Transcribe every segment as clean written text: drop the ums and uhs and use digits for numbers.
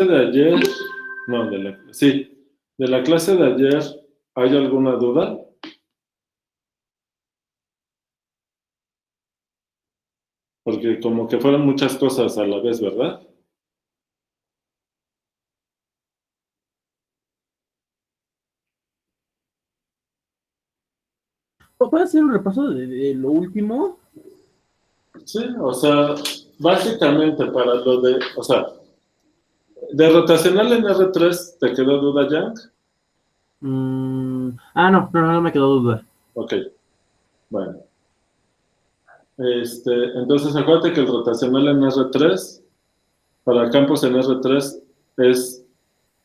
de ayer, no, de la clase de ayer, ¿hay alguna duda? Porque como que fueron muchas cosas a la vez, ¿verdad? ¿Puedes hacer un repaso de lo último? Sí, o sea, básicamente para lo de, o sea, de rotacional en R3, ¿te quedó duda, Yang? No me quedó duda. Ok, bueno. Entonces acuérdate que el rotacional en R3, para campos en R3, es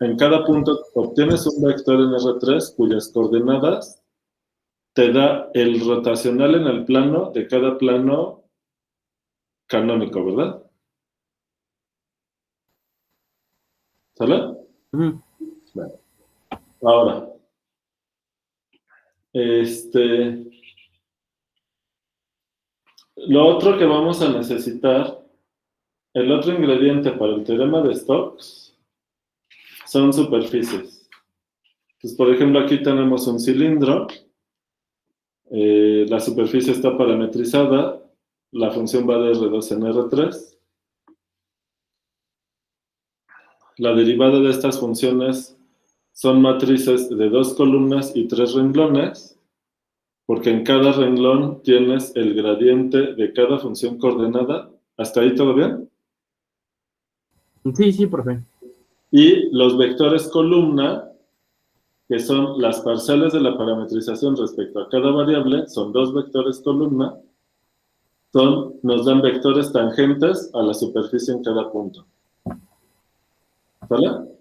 en cada punto obtienes un vector en R3 cuyas coordenadas te da el rotacional en el plano de cada plano canónico, ¿verdad? ¿Sale? Ujú. Bueno, ahora, lo otro que vamos a necesitar, el otro ingrediente para el teorema de Stokes son superficies. Entonces, por ejemplo, aquí tenemos un cilindro, la superficie está parametrizada, la función va de R2 en R3. La derivada de estas funciones son matrices de 2 columnas y 3 renglones, porque en cada renglón tienes el gradiente de cada función coordenada. ¿Hasta ahí todo bien? Sí, profe. Y los vectores columna, que son las parciales de la parametrización respecto a cada variable, son 2 vectores columna, nos dan vectores tangentes a la superficie en cada punto. ¿Vale?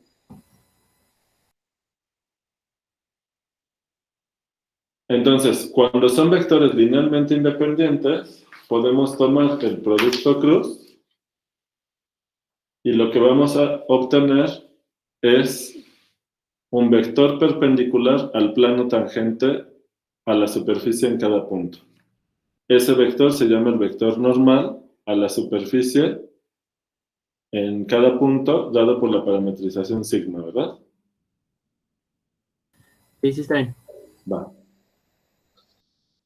Entonces, cuando son vectores linealmente independientes, podemos tomar el producto cruz y lo que vamos a obtener es un vector perpendicular al plano tangente a la superficie en cada punto. Ese vector se llama el vector normal a la superficie en cada punto dado por la parametrización sigma, ¿verdad? Sí, está bien. Va.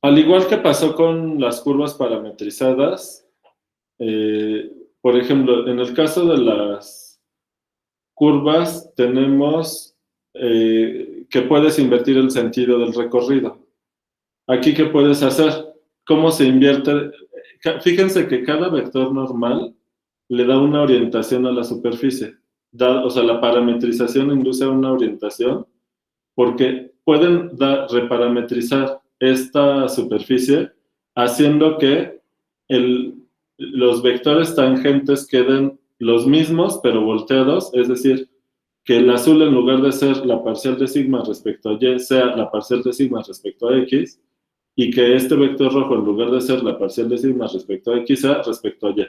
Al igual que pasó con las curvas parametrizadas, por ejemplo, en el caso de las curvas tenemos que puedes invertir el sentido del recorrido. Aquí, ¿qué puedes hacer? ¿Cómo se invierte? Fíjense que cada vector normal le da una orientación a la superficie. O sea, la parametrización induce a una orientación porque pueden reparametrizar esta superficie haciendo que los vectores tangentes queden los mismos pero volteados, es decir, que el azul en lugar de ser la parcial de sigma respecto a y sea la parcial de sigma respecto a x, y que este vector rojo en lugar de ser la parcial de sigma respecto a x sea respecto a y.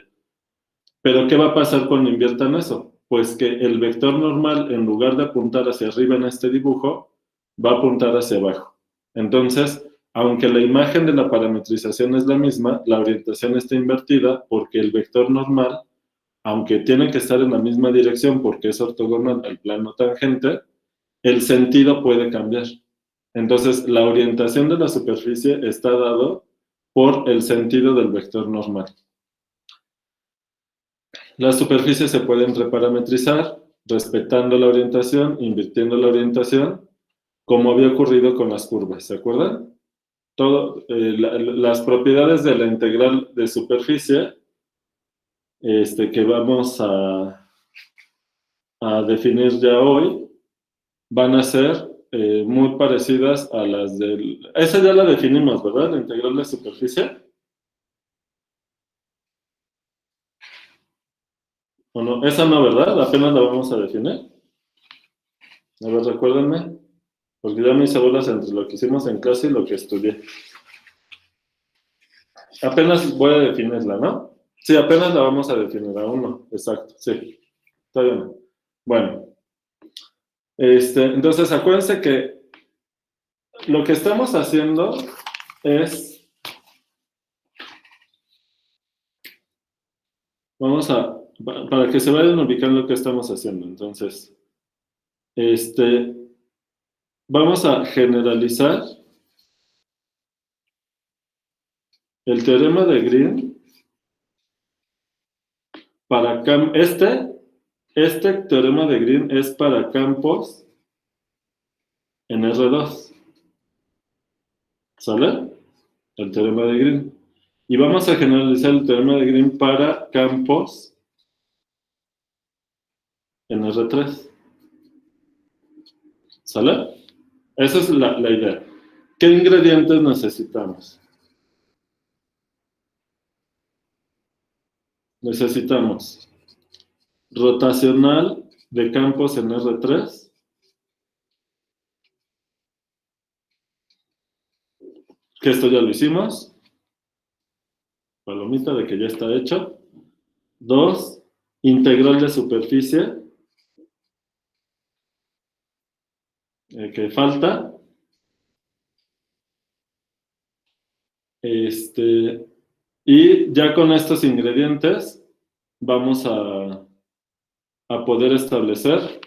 Pero ¿qué va a pasar cuando inviertan eso? Pues que el vector normal, en lugar de apuntar hacia arriba en este dibujo, va a apuntar hacia abajo. Entonces, aunque la imagen de la parametrización es la misma, la orientación está invertida porque el vector normal, aunque tiene que estar en la misma dirección porque es ortogonal al plano tangente, el sentido puede cambiar. Entonces, la orientación de la superficie está dado por el sentido del vector normal. Las superficies se pueden reparametrizar respetando la orientación, invirtiendo la orientación, como había ocurrido con las curvas, ¿se acuerdan? Las propiedades de la integral de superficie que vamos a definir ya hoy van a ser muy parecidas a las del... Esa ya la definimos, ¿verdad? La integral de superficie. ¿O no? Esa no, ¿verdad? Apenas la vamos a definir. A ver, recuérdenme. Porque ya me hice bolas entre lo que hicimos en clase y lo que estudié. Apenas voy a definirla, ¿no? Sí, apenas la vamos a definir, aún no. Exacto, sí. Está bien. Bueno. Entonces, acuérdense que lo que estamos haciendo es... Vamos a para que se vayan ubicando qué estamos haciendo. Entonces, vamos a generalizar el teorema de Green para este teorema de Green es para campos en R2. ¿Sale? El teorema de Green. Y vamos a generalizar el teorema de Green para campos en R3. ¿Sale? Esa es la idea. ¿Qué ingredientes necesitamos? Necesitamos rotacional de campos en R3, que esto ya lo hicimos, palomita de que ya está hecho. 2, integral de superficie, que falta. Y ya con estos ingredientes vamos a poder establecer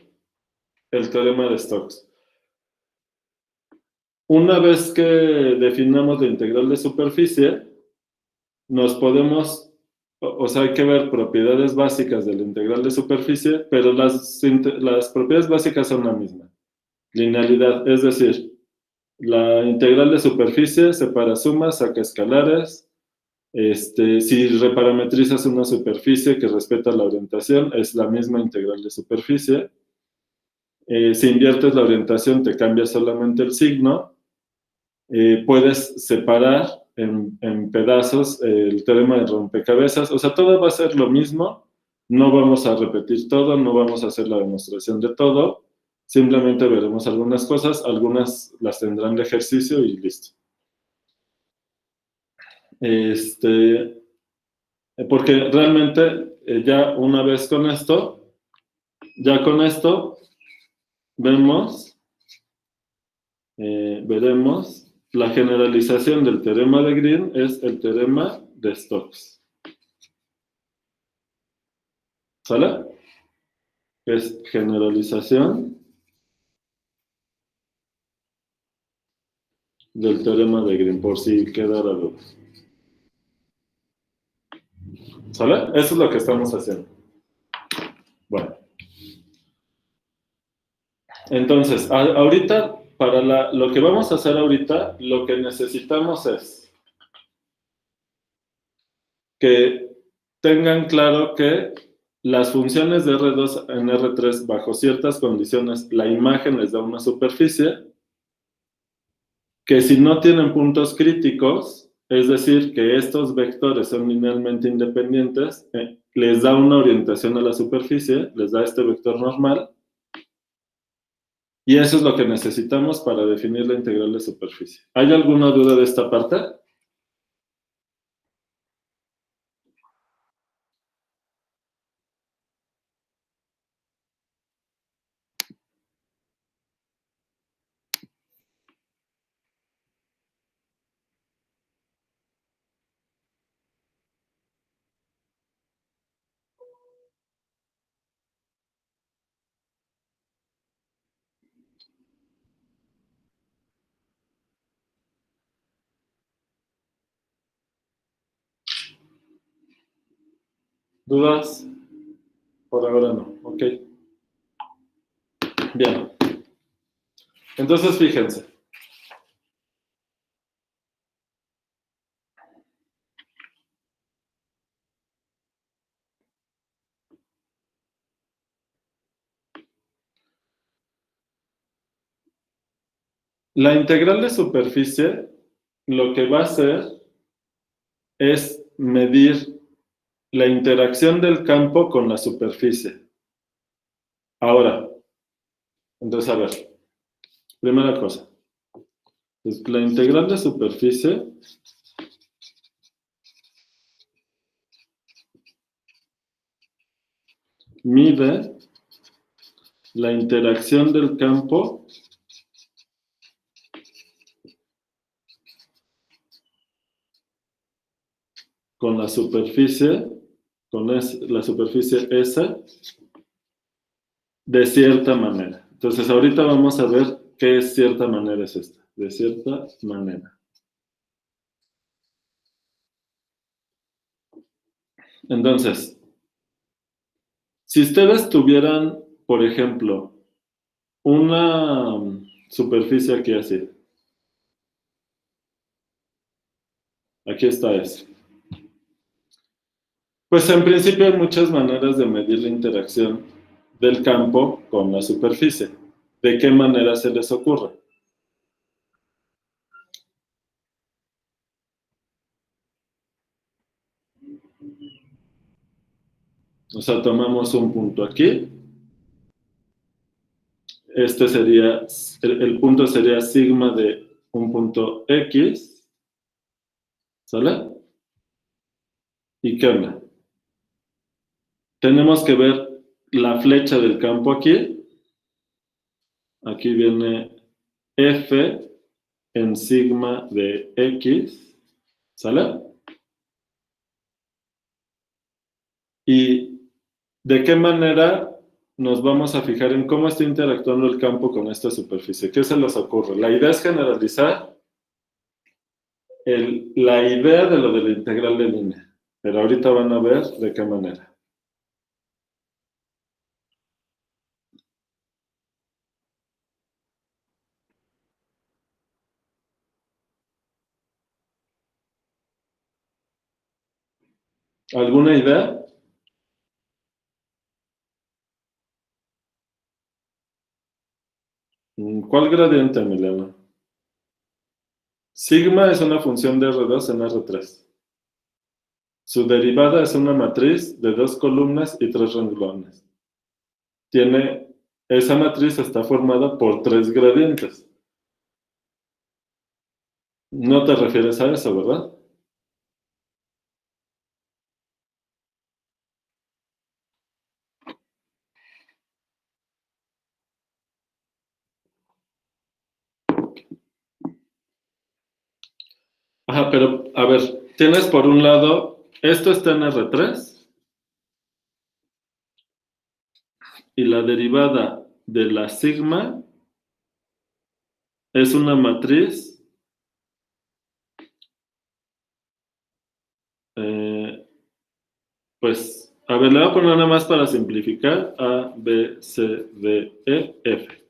el teorema de Stokes. Una vez que definamos la integral de superficie, nos podemos, o sea, hay que ver propiedades básicas de la integral de superficie, pero las propiedades básicas son la misma. Linealidad, es decir, la integral de superficie separa sumas, saca escalares. Si reparametrizas una superficie que respeta la orientación, es la misma integral de superficie. Si inviertes la orientación, te cambia solamente el signo. Puedes separar en pedazos el teorema de rompecabezas. O sea, todo va a ser lo mismo. No vamos a repetir todo, no vamos a hacer la demostración de todo. Simplemente veremos algunas cosas, algunas las tendrán de ejercicio y listo. Porque realmente ya una vez con esto, veremos la generalización del teorema de Green es el teorema de Stokes. ¿Sale? Es generalización del teorema de Green, por si quedara duda. ¿Sale? Eso es lo que estamos haciendo. Bueno. Entonces, ahorita, para lo que vamos a hacer ahorita, lo que necesitamos es que tengan claro que las funciones de R2 en R3 bajo ciertas condiciones, la imagen les da una superficie, que si no tienen puntos críticos, es decir, que estos vectores son linealmente independientes, les da una orientación a la superficie, les da este vector normal, y eso es lo que necesitamos para definir la integral de superficie. ¿Hay alguna duda de esta parte? ¿Dudas? Por ahora no, ok. Bien. Entonces, fíjense. La integral de superficie lo que va a hacer es medir la interacción del campo con la superficie. Ahora, entonces, a ver, primera cosa. La integral de superficie mide la interacción del campo con la superficie con la superficie S de cierta manera. Entonces, ahorita vamos a ver qué es cierta manera es esta. De cierta manera. Entonces, si ustedes tuvieran, por ejemplo, una superficie aquí así. Aquí está eso. Pues en principio hay muchas maneras de medir la interacción del campo con la superficie. ¿De qué manera se les ocurre? O sea, tomamos un punto aquí. Este sería, el punto sería sigma de un punto X. ¿Sale? ¿Y qué onda? Tenemos que ver la flecha del campo aquí. Aquí viene F en sigma de X. ¿Sale? ¿Y de qué manera nos vamos a fijar en cómo está interactuando el campo con esta superficie? ¿Qué se les ocurre? La idea es generalizar la idea de lo de la integral de línea, pero ahorita van a ver de qué manera. ¿Alguna idea? ¿Cuál gradiente, Emiliano? Sigma es una función de R2 en R3. Su derivada es una matriz de 2 columnas y 3 renglones. Esa matriz está formada por 3 gradientes. No te refieres a eso, ¿verdad? Ajá, pero a ver, tienes por un lado, esto está en R3 y la derivada de la sigma es una matriz pues, a ver, le voy a poner nada más para simplificar A, B, C, D, E, F.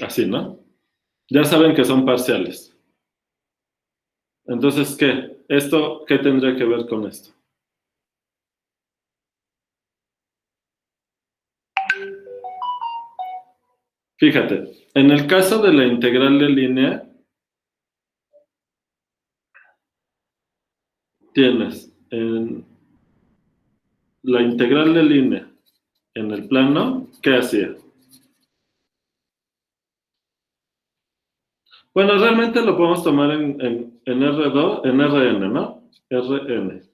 Así, ¿no? Ya saben que son parciales. Entonces, ¿qué? ¿Qué tendría que ver con esto? Fíjate, en el caso de la integral de línea, tienes la integral de línea en el plano, ¿qué hacía? Bueno, realmente lo podemos tomar en R2, en Rn, ¿no? Rn. Entonces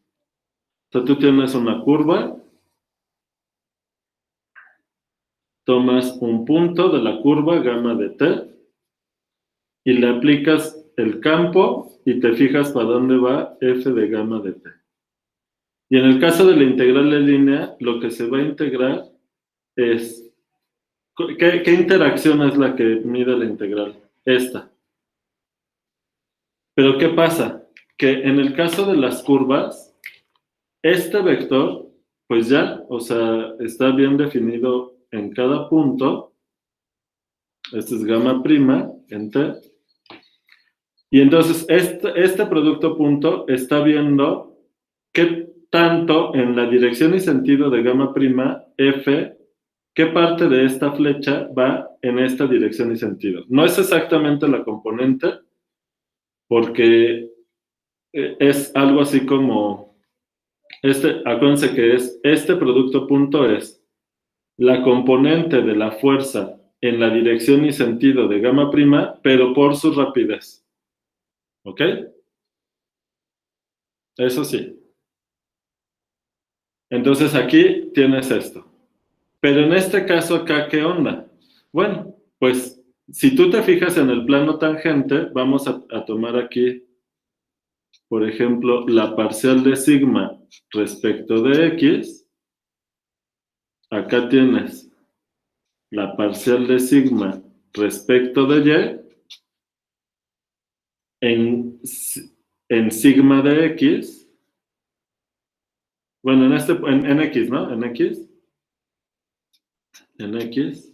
tú tienes una curva, tomas un punto de la curva gamma de t y le aplicas el campo y te fijas para dónde va f de gamma de t. Y en el caso de la integral de línea, lo que se va a integrar es, ¿qué interacción es la que mide la integral? Esta. Pero ¿qué pasa? Que en el caso de las curvas, este vector, pues ya, o sea, está bien definido en cada punto. Este es gamma prima en t. Y entonces este producto punto está viendo qué tanto en la dirección y sentido de gamma prima f, qué parte de esta flecha va en esta dirección y sentido. No es exactamente la componente, porque es algo así como, acuérdense que este producto punto es la componente de la fuerza en la dirección y sentido de gamma prima, pero por su rapidez. ¿Ok? Eso sí. Entonces aquí tienes esto. Pero en este caso acá, ¿qué onda? Bueno, pues si tú te fijas en el plano tangente, vamos a tomar aquí por ejemplo, la parcial de sigma respecto de x, acá tienes la parcial de sigma respecto de y en sigma de x, bueno, en x, ¿no? En x, en x,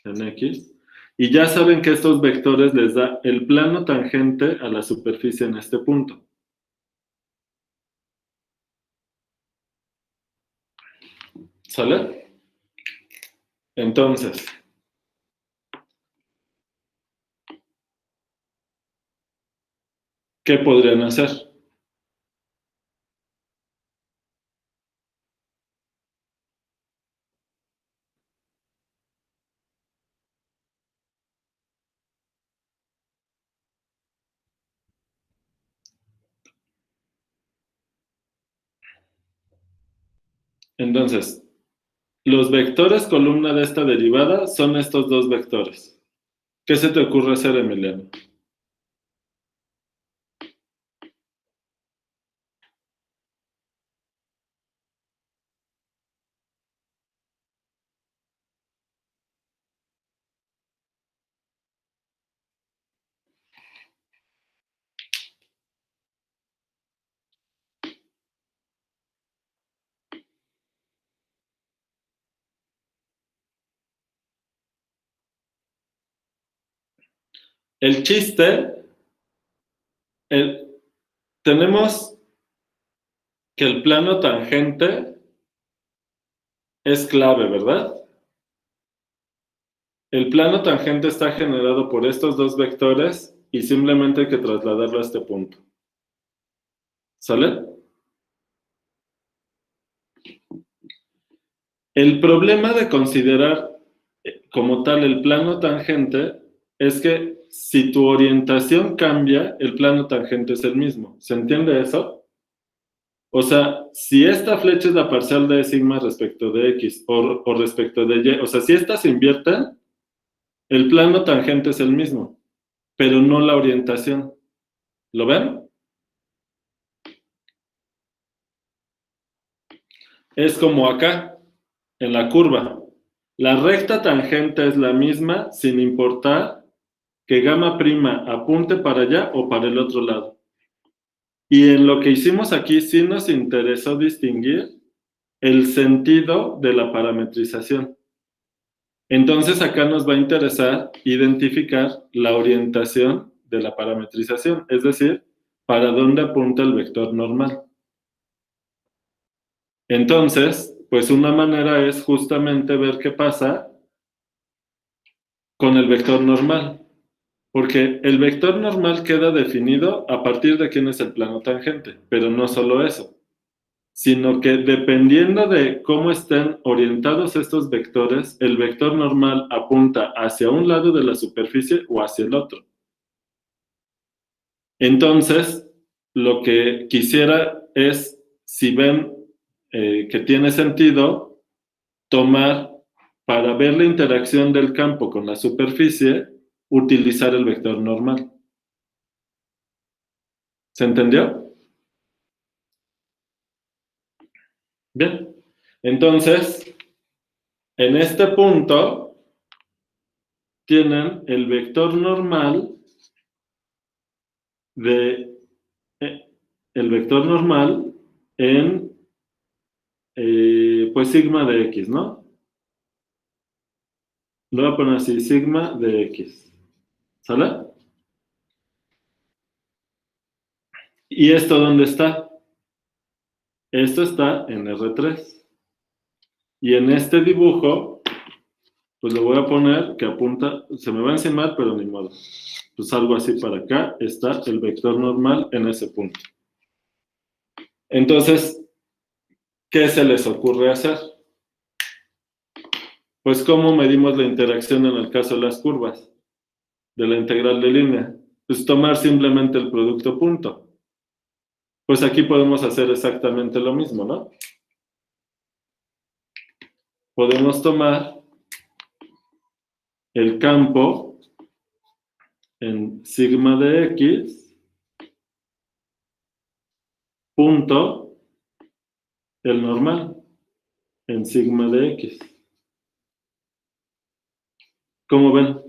en x. Y ya saben que estos vectores les da el plano tangente a la superficie en este punto. ¿Sale? Entonces, ¿qué podrían hacer? Entonces, los vectores columna de esta derivada son estos dos vectores. ¿Qué se te ocurre hacer, Emiliano? El chiste, tenemos que el plano tangente es clave, ¿verdad? El plano tangente está generado por estos dos vectores y simplemente hay que trasladarlo a este punto. ¿Sale? El problema de considerar como tal el plano tangente es que si tu orientación cambia, el plano tangente es el mismo. ¿Se entiende eso? O sea, si esta flecha es la parcial de sigma respecto de x o respecto de y, o sea, si estas se invierten, el plano tangente es el mismo, pero no la orientación. ¿Lo ven? Es como acá, en la curva. La recta tangente es la misma sin importar que gamma prima apunte para allá o para el otro lado. Y en lo que hicimos aquí sí nos interesó distinguir el sentido de la parametrización. Entonces acá nos va a interesar identificar la orientación de la parametrización, es decir, para dónde apunta el vector normal. Entonces, pues una manera es justamente ver qué pasa con el vector normal, porque el vector normal queda definido a partir de quién es el plano tangente, pero no solo eso, sino que dependiendo de cómo estén orientados estos vectores, el vector normal apunta hacia un lado de la superficie o hacia el otro. Entonces, lo que quisiera es, si ven que tiene sentido, tomar, para ver la interacción del campo con la superficie, utilizar el vector normal. ¿Se entendió? Bien. Entonces, en este punto, tienen el vector normal de el vector normal en pues sigma de x, ¿no? Lo voy a poner así, sigma de x. ¿Sale? ¿Y esto dónde está? Esto está en R3. Y en este dibujo, pues le voy a poner que apunta, se me va a encimar, pero ni modo. Pues algo así para acá está el vector normal en ese punto. Entonces, ¿qué se les ocurre hacer? Pues, ¿cómo medimos la interacción en el caso de las curvas? De la integral de línea. Pues tomar simplemente el producto punto. Pues aquí podemos hacer exactamente lo mismo, ¿no? Podemos tomar el campo en sigma de x punto el normal en sigma de X. ¿Cómo ven?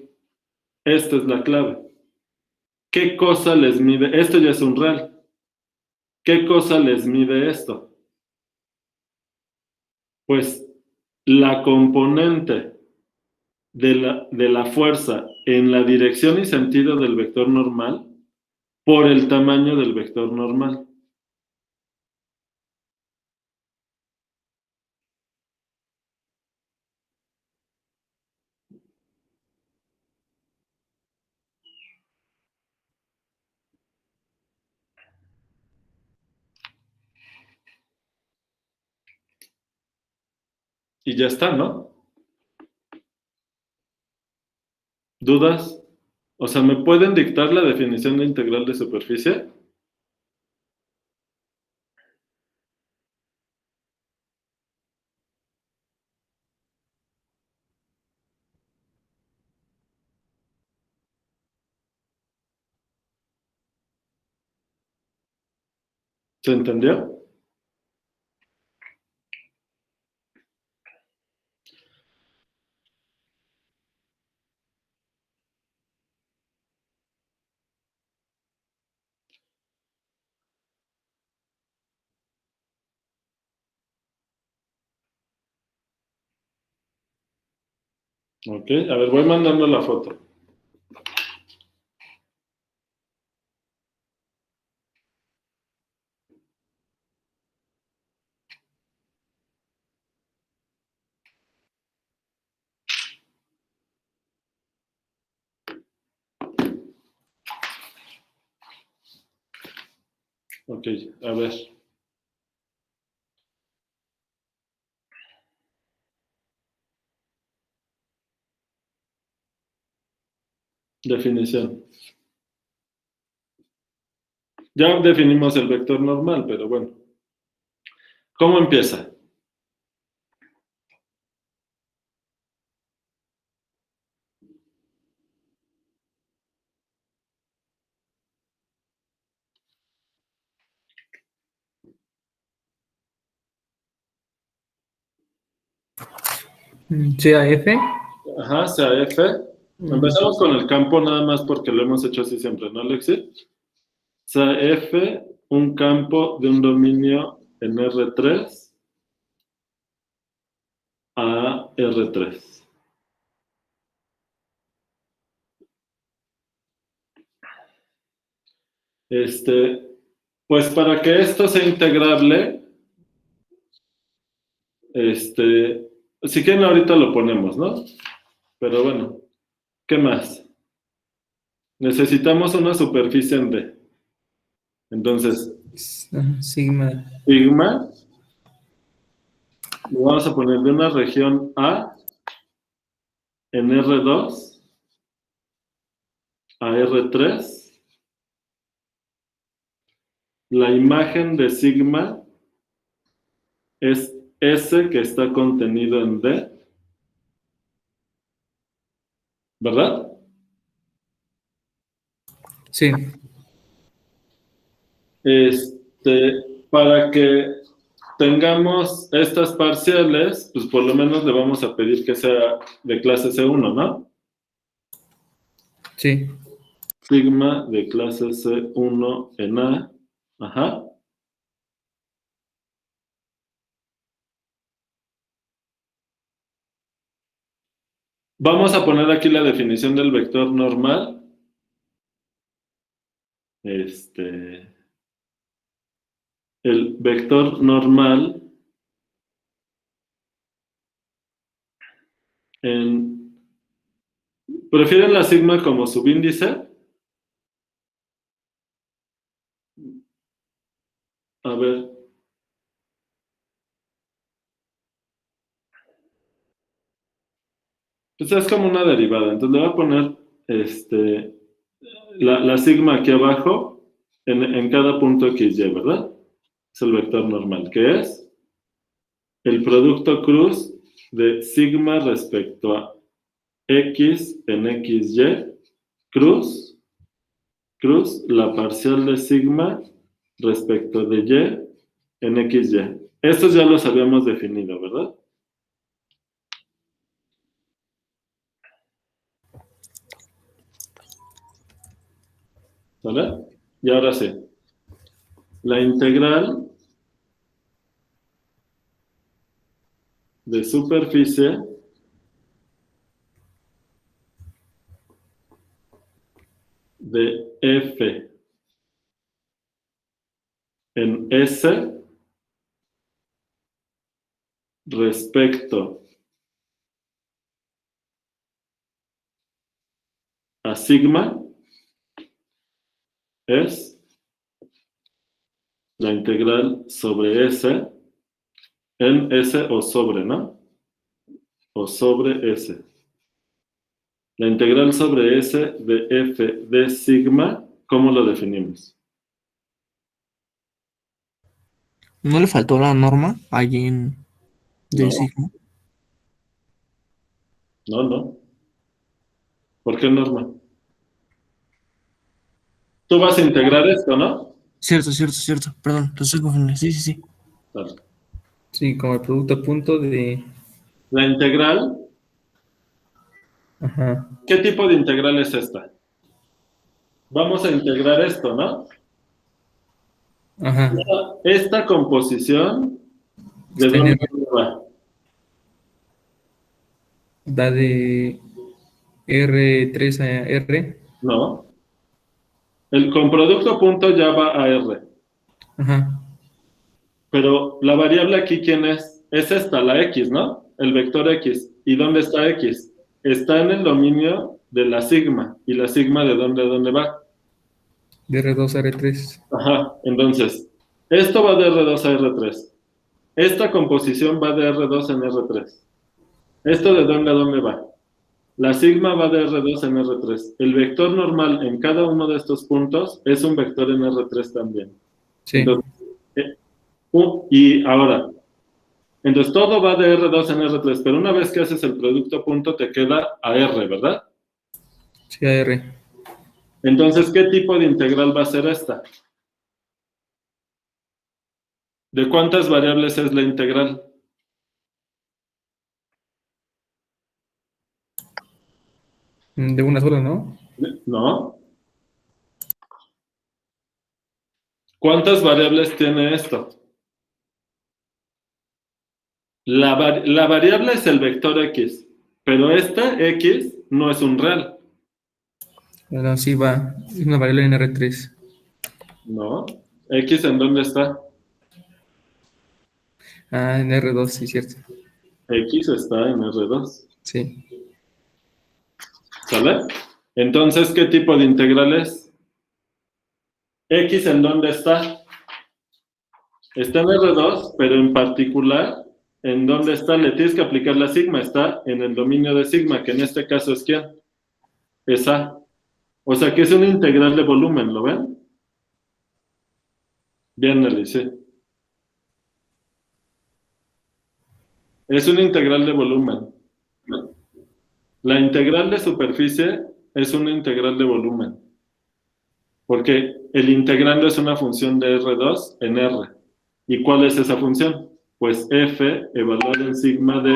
Esta es la clave. ¿Qué cosa les mide? Esto ya es un real. ¿Qué cosa les mide esto? Pues la componente de la fuerza en la dirección y sentido del vector normal por el tamaño del vector normal. Y ya está, ¿no? ¿Dudas? O sea, ¿me pueden dictar la definición de integral de superficie? ¿Se entendió? Ok, a ver, voy mandando la foto. Ok, a ver. Definición. Ya definimos el vector normal, pero bueno. ¿Cómo empieza? CAF. Ajá, CAF. Empezamos con el campo nada más porque lo hemos hecho así siempre, ¿no, Alexi? CAF, un campo de un dominio en R3 a R3. Pues para que esto sea integrable, si quieren ahorita lo ponemos, ¿no? Pero bueno, ¿qué más? Necesitamos una superficie en D. Entonces, Sigma. sigma, lo vamos a poner de una región A en R2 a R3. La imagen de sigma es S que está contenido en D, ¿verdad? Sí. Para que tengamos estas parciales, pues por lo menos le vamos a pedir que sea de clase C1, ¿no? Sí. Sigma de clase C1 en A. Ajá. Vamos a poner aquí la definición del vector normal. El vector normal ¿Prefieren la sigma como subíndice? A ver. Pues es como una derivada. Entonces le voy a poner la sigma aquí abajo en cada punto XY, ¿verdad? Es el vector normal, que es el producto cruz de sigma respecto a X en XY, cruz, la parcial de sigma respecto de Y en XY. Estos ya los habíamos definido, ¿verdad? ¿Sale? Y ahora sí. La integral de superficie de F en S respecto a sigma es la integral sobre S en S o sobre, ¿no? O sobre S. La integral sobre S de F de sigma, ¿cómo lo definimos? ¿No le faltó la norma allí en de No, sigma? no. ¿Por qué norma? Tú vas a integrar esto, ¿no? Cierto. Perdón, lo estoy confundiendo. Sí. Vale. Sí, como el producto a punto de... La integral, Ajá, ¿qué tipo de integral es esta? Vamos a integrar esto, ¿no? ajá. Esta composición, ¿de Está en dónde R. va? Va de R3 a R. No. El con producto a punto ya va a R. Ajá. Pero la variable aquí, ¿quién es? Es esta, la X, ¿no? El vector X. ¿Y dónde está X? Está en el dominio de la sigma. ¿Y la sigma de dónde va? De R2 a R3. Ajá. Entonces, esto va de R2 a R3. Esta composición va de R2 en R3. ¿Esto de dónde a dónde va? La sigma va de R2 en R3. El vector normal en cada uno de estos puntos es un vector en R3 también. Sí, Entonces, y ahora, entonces todo va de R2 en R3, pero una vez que haces el producto punto te queda a R, ¿verdad? sí, a R. Entonces, ¿qué tipo de integral va a ser esta? ¿De cuántas variables es la integral? De una sola, ¿no? ¿No? ¿Cuántas variables tiene esto? La variable es el vector X, pero este X no es un real, Bueno, sí va. Es una variable en R3. ¿no? ¿X en dónde está? Ah, en R2, sí, cierto. X está en R2, Sí. ¿sale? Entonces, ¿qué tipo de integral es? ¿X en dónde está? Está en R2, pero en particular, ¿en dónde está? Le tienes que aplicar la sigma, está en el dominio de sigma, que en este caso es ¿quién? Es A. O sea que es una integral de volumen, ¿lo ven? Bien, Nelly, sí. Es una integral de volumen. La integral de superficie es una integral de volumen, porque el integrando es una función de R2 en R. ¿Y cuál es esa función? Pues F evaluada en sigma de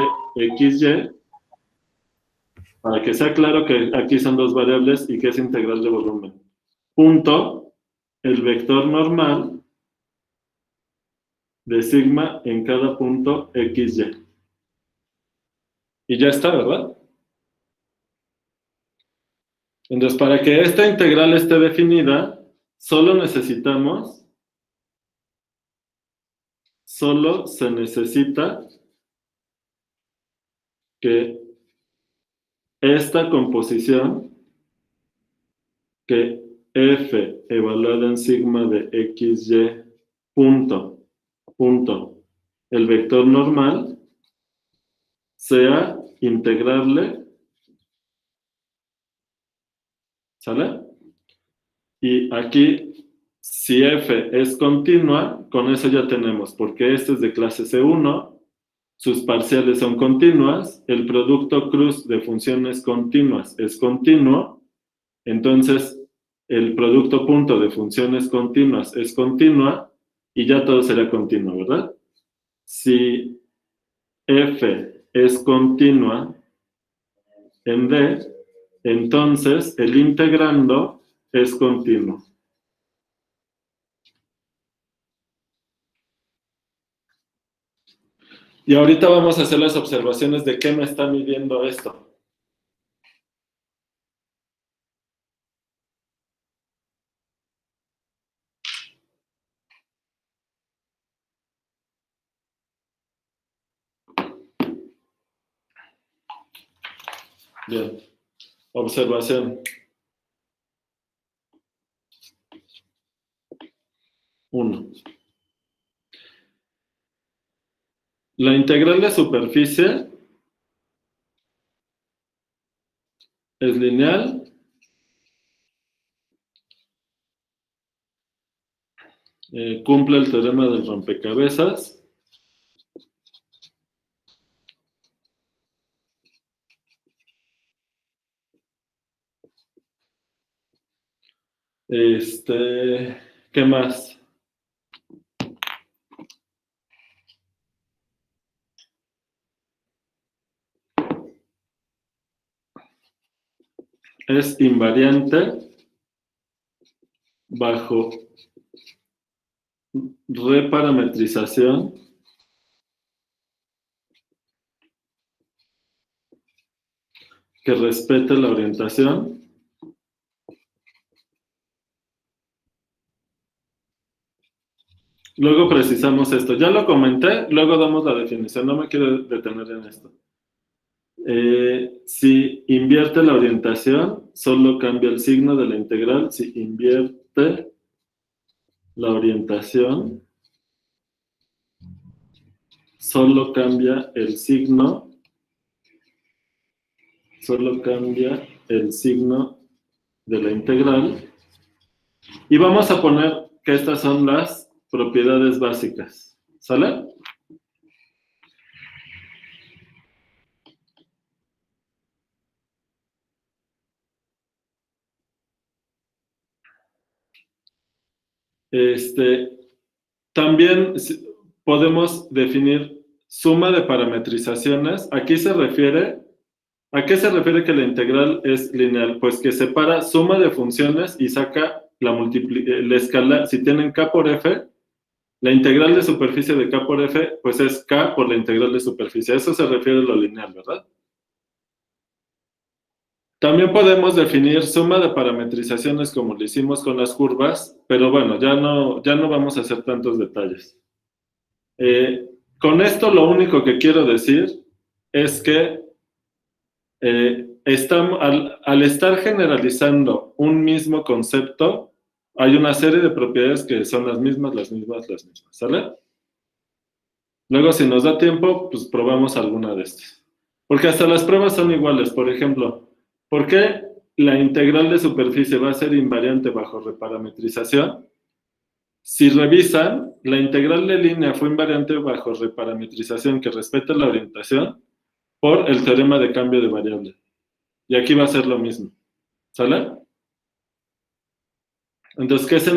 XY, para que sea claro que aquí son dos variables y que es integral de volumen. Punto, el vector normal de sigma en cada punto XY. Y ya está, ¿verdad? Entonces, para que esta integral esté definida, solo se necesita que esta composición, que F evaluada en sigma de XY punto, el vector normal, sea integrable, ¿sale? Y aquí, si F es continua, con eso ya tenemos, porque este es de clase C1, sus parciales son continuas, el producto cruz de funciones continuas es continuo, entonces el producto punto de funciones continuas es continua, y ya todo será continuo, ¿verdad? Si F es continua en D, entonces el integrando es continuo. Y ahorita vamos a hacer las observaciones de qué me está midiendo esto. Bien, observación. 1. La integral de superficie es lineal. Cumple el teorema del rompecabezas. ¿Qué más? Es invariante bajo reparametrización que respete la orientación. Luego precisamos esto. Ya lo comenté, luego damos la definición. No me quiero detener en esto. Si invierte la orientación, solo cambia el signo de la integral. Si invierte la orientación, solo cambia el signo. Solo cambia el signo de la integral. Y vamos a poner que estas son las propiedades básicas. ¿Sale? También podemos definir suma de parametrizaciones. Aquí se refiere, ¿a qué se refiere que la integral es lineal? Pues que separa suma de funciones y saca la escala. Si tienen k por f, la integral de superficie de k por f, pues es k por la integral de superficie. A eso se refiere lo lineal, ¿verdad? También podemos definir suma de parametrizaciones como lo hicimos con las curvas, pero bueno, ya no vamos a hacer tantos detalles. Con esto lo único que quiero decir es que al estar generalizando un mismo concepto, hay una serie de propiedades que son las mismas, ¿sale? Luego, si nos da tiempo, pues probamos alguna de estas. Porque hasta las pruebas son iguales. Por ejemplo, ¿por qué la integral de superficie va a ser invariante bajo reparametrización? Si revisan, la integral de línea fue invariante bajo reparametrización que respeta la orientación por el teorema de cambio de variable. Y aquí va a ser lo mismo. ¿Sale? Entonces,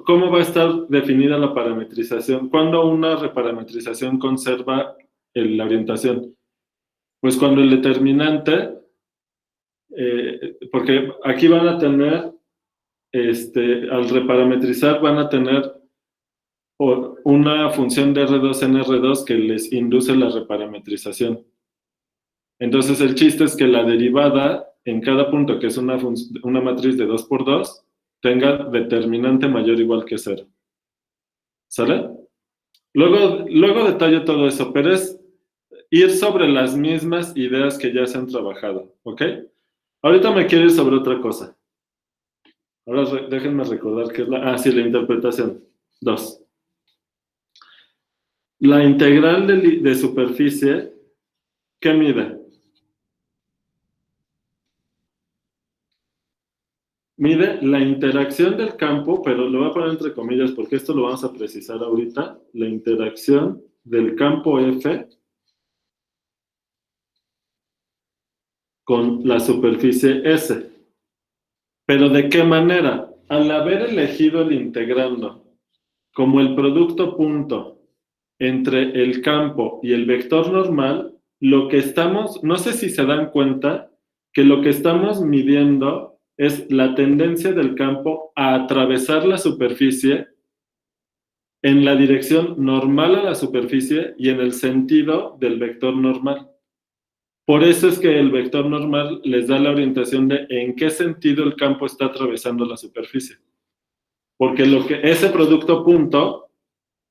¿cómo va a estar definida la parametrización? ¿Cuándo una reparametrización conserva la orientación? Pues cuando el determinante, porque aquí van a tener, al reparametrizar van a tener una función de R2 en R2 que les induce la reparametrización. Entonces el chiste es que la derivada en cada punto, que es una matriz de 2 por 2, tenga determinante mayor o igual que 0. ¿Sale? Luego detallo todo eso, pero es ir sobre las mismas ideas que ya se han trabajado, ¿ok? Ahorita me quiero ir sobre otra cosa. Ahora déjenme recordar qué es la interpretación. 2. La integral de superficie, ¿qué mide? Mide la interacción del campo, pero lo voy a poner entre comillas porque esto lo vamos a precisar ahorita. La interacción del campo F con la superficie S. ¿Pero de qué manera? Al haber elegido el integrando como el producto punto entre el campo y el vector normal, lo que estamos, no sé si se dan cuenta, que lo que estamos midiendo es la tendencia del campo a atravesar la superficie en la dirección normal a la superficie y en el sentido del vector normal. Por eso es que el vector normal les da la orientación de en qué sentido el campo está atravesando la superficie. Porque ese producto punto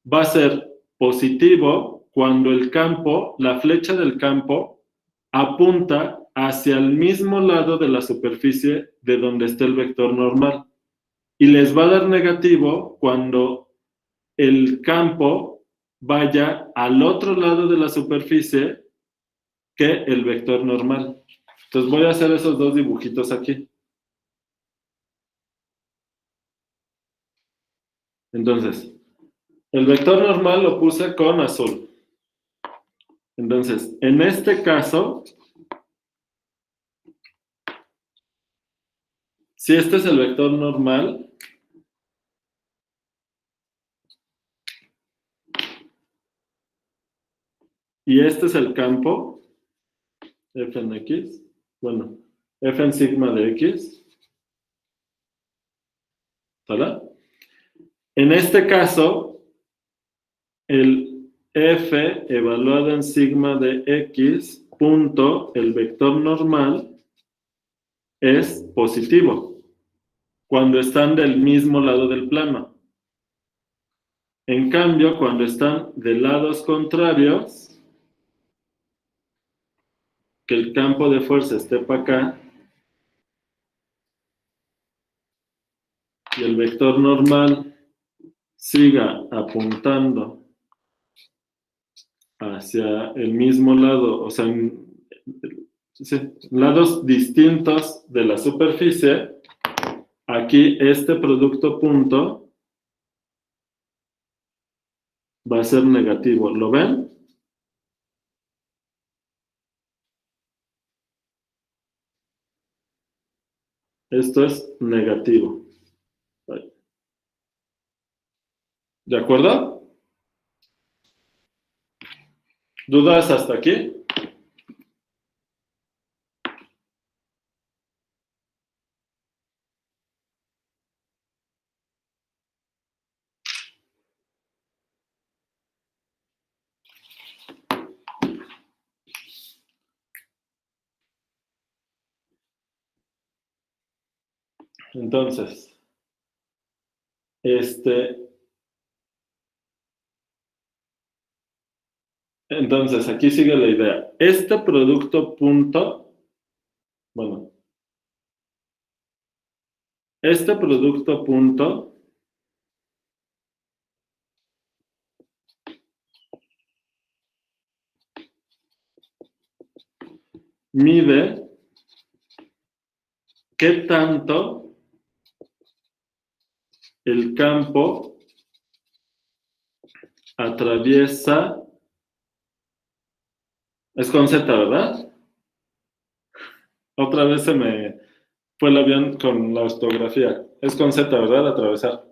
va a ser positivo cuando el campo, la flecha del campo, apunta hacia el mismo lado de la superficie de donde está el vector normal. Y les va a dar negativo cuando el campo vaya al otro lado de la superficie que el vector normal. Entonces voy a hacer esos dos dibujitos aquí. Entonces, el vector normal lo puse con azul. Entonces, en este caso, si este es el vector normal, y este es el campo, f en x, bueno, f en sigma de x, ¿sale? En este caso, el f evaluado en sigma de x punto el vector normal es positivo cuando están del mismo lado del plano. En cambio, cuando están de lados contrarios, que el campo de fuerza esté para acá y el vector normal siga apuntando hacia el mismo lado, o sea, lados distintos de la superficie, aquí este producto punto va a ser negativo. ¿Lo ven? Esto es negativo. ¿De acuerdo? ¿Dudas hasta aquí? Entonces, entonces, aquí sigue la idea. Este producto punto, bueno, este producto punto mide qué tanto el campo atraviesa, es con Z, ¿verdad? Otra vez se me fue el avión con la ortografía. Es con Z, ¿verdad? Atravesar.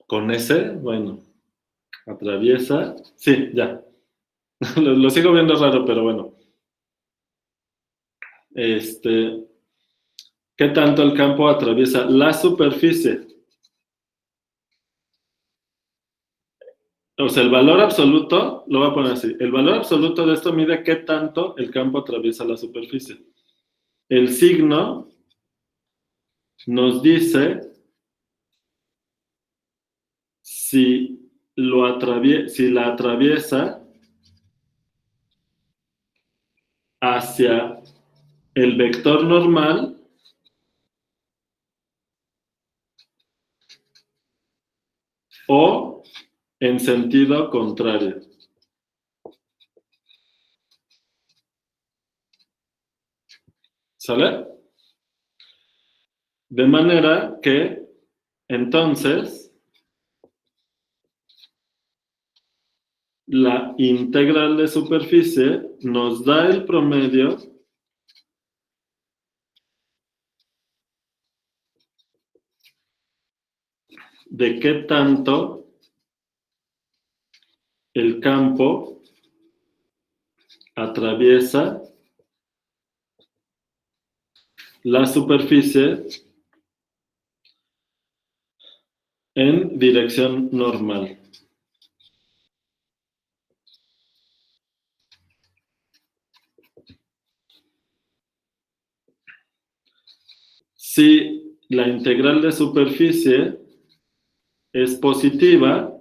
Con S, bueno, atraviesa. Sí, ya. Lo sigo viendo raro, pero bueno. ¿Qué tanto el campo atraviesa la superficie? O sea, el valor absoluto, lo voy a poner así. El valor absoluto de esto mide qué tanto el campo atraviesa la superficie. El signo nos dice si la atraviesa hacia el vector normal o en sentido contrario. ¿Sale? De manera que, entonces, la integral de superficie nos da el promedio de qué tanto el campo atraviesa la superficie en dirección normal. Si la integral de superficie es positiva,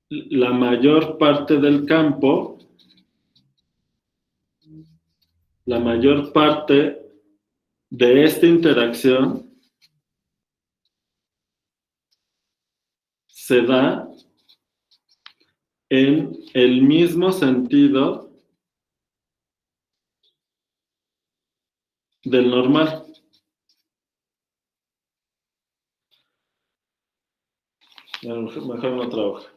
la mayor parte del campo, la mayor parte de esta interacción se da en el mismo sentido del normal. Mejor en otra hoja.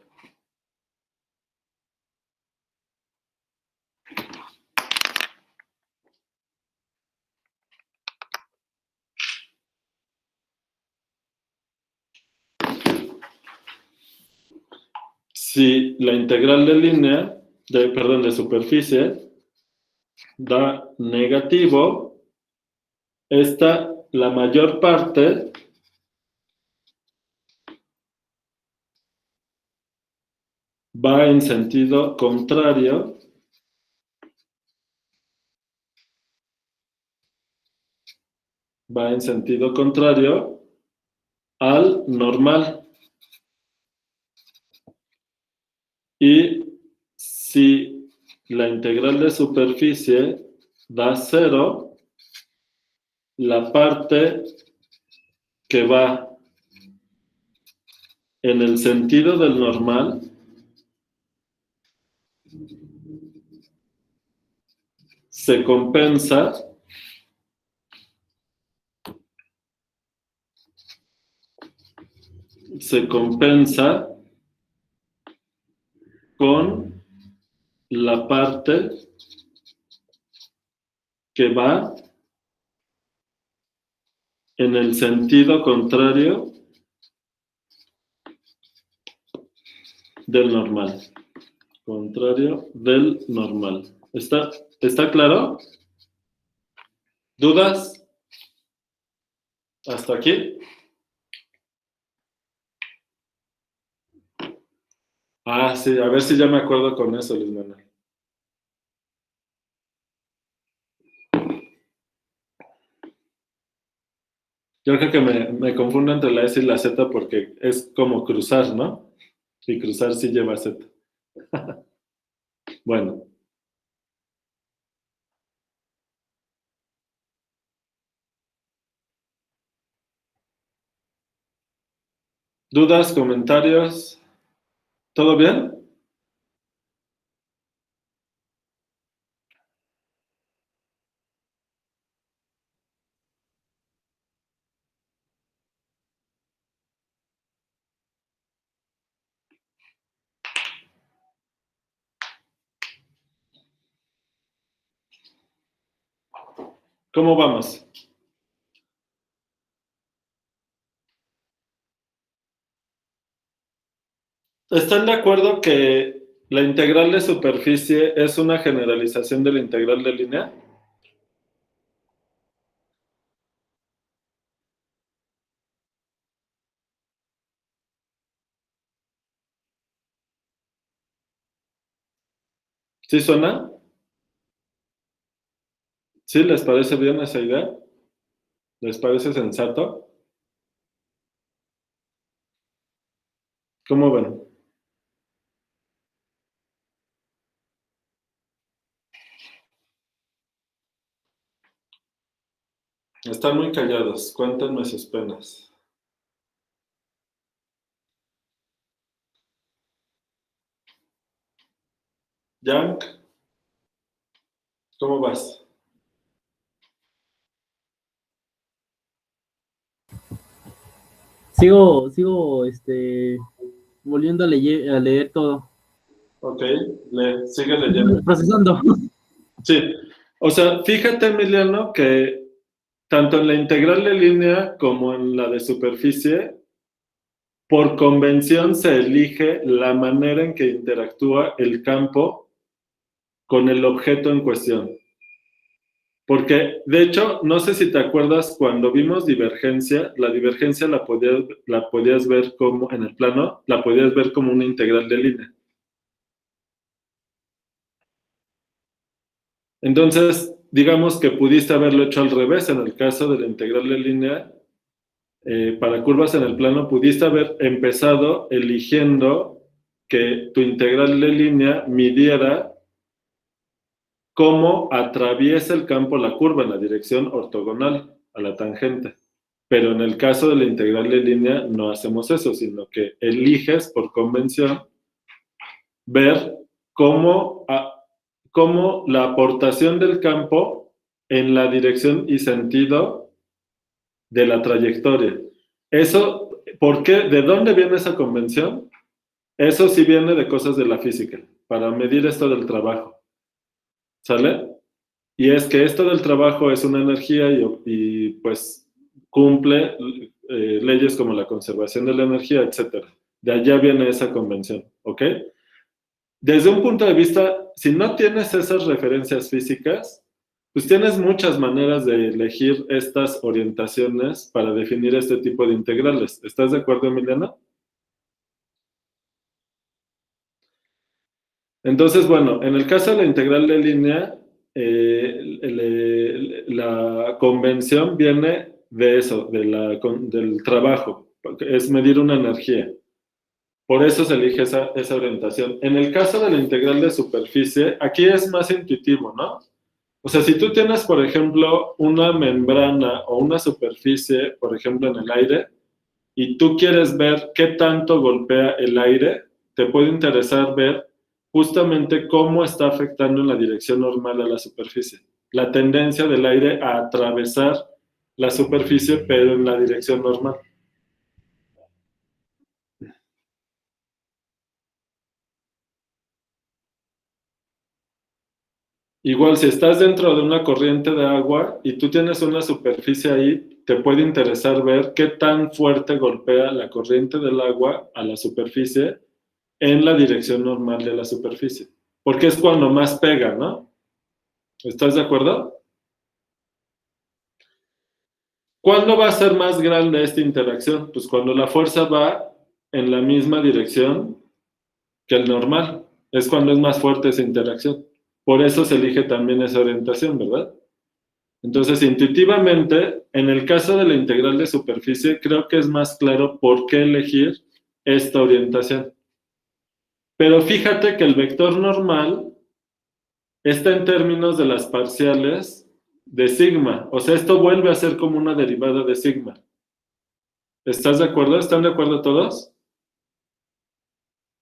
Si la integral de línea, de superficie, da negativo, la mayor parte va en sentido contrario al normal. Y si la integral de superficie da 0, la parte que va en el sentido del normal se compensa con la parte que va en el sentido contrario del normal. Contrario del normal. ¿Está claro? ¿Dudas? ¿Hasta aquí? Ah, sí, a ver si ya me acuerdo con eso, Luis Manuel. Yo creo que me confundo entre la S y la Z porque es como cruzar, ¿no? Y cruzar sí lleva Z. Bueno. ¿Dudas, comentarios? ¿Todo bien? ¿Cómo vamos? ¿Están de acuerdo que la integral de superficie es una generalización de la integral de línea? ¿Sí suena? ¿Sí les parece bien esa idea? ¿Les parece sensato? ¿Cómo ven? Están muy callados. Cuéntenme sus penas. Yank, ¿cómo vas? Sigo, volviendo a leer todo. Ok, sigue leyendo. Procesando. Sí, o sea, fíjate, Emiliano, que tanto en la integral de línea como en la de superficie, por convención se elige la manera en que interactúa el campo con el objeto en cuestión. Porque, de hecho, no sé si te acuerdas, cuando vimos divergencia, la divergencia la podías ver como, en el plano, la podías ver como una integral de línea. Entonces, digamos que pudiste haberlo hecho al revés. En el caso de la integral de línea, para curvas en el plano, pudiste haber empezado eligiendo que tu integral de línea midiera cómo atraviesa el campo la curva en la dirección ortogonal a la tangente. Pero en el caso de la integral de línea no hacemos eso, sino que eliges por convención ver cómo la aportación del campo en la dirección y sentido de la trayectoria. Eso, ¿por qué? ¿De dónde viene esa convención? Eso sí viene de cosas de la física, para medir esto del trabajo. ¿Sale? Y es que esto del trabajo es una energía y pues cumple leyes como la conservación de la energía, etc. De allá viene esa convención, ¿ok? Desde un punto de vista, si no tienes esas referencias físicas, pues tienes muchas maneras de elegir estas orientaciones para definir este tipo de integrales. ¿Estás de acuerdo, Emiliano? Entonces, bueno, en el caso de la integral de línea, la convención viene de eso, del trabajo, es medir una energía. Por eso se elige esa orientación. En el caso de la integral de superficie, aquí es más intuitivo, ¿no? O sea, si tú tienes, por ejemplo, una membrana o una superficie, por ejemplo, en el aire, y tú quieres ver qué tanto golpea el aire, te puede interesar ver justamente cómo está afectando en la dirección normal a la superficie. La tendencia del aire a atravesar la superficie, pero en la dirección normal. Igual, si estás dentro de una corriente de agua y tú tienes una superficie ahí, te puede interesar ver qué tan fuerte golpea la corriente del agua a la superficie en la dirección normal de la superficie. Porque es cuando más pega, ¿no? ¿Estás de acuerdo? ¿Cuándo va a ser más grande esta interacción? Pues cuando la fuerza va en la misma dirección que el normal. Es cuando es más fuerte esa interacción. Por eso se elige también esa orientación, ¿verdad? Entonces, intuitivamente, en el caso de la integral de superficie, creo que es más claro por qué elegir esta orientación. Pero fíjate que el vector normal está en términos de las parciales de sigma. O sea, esto vuelve a ser como una derivada de sigma. ¿Estás de acuerdo? ¿Están de acuerdo todos?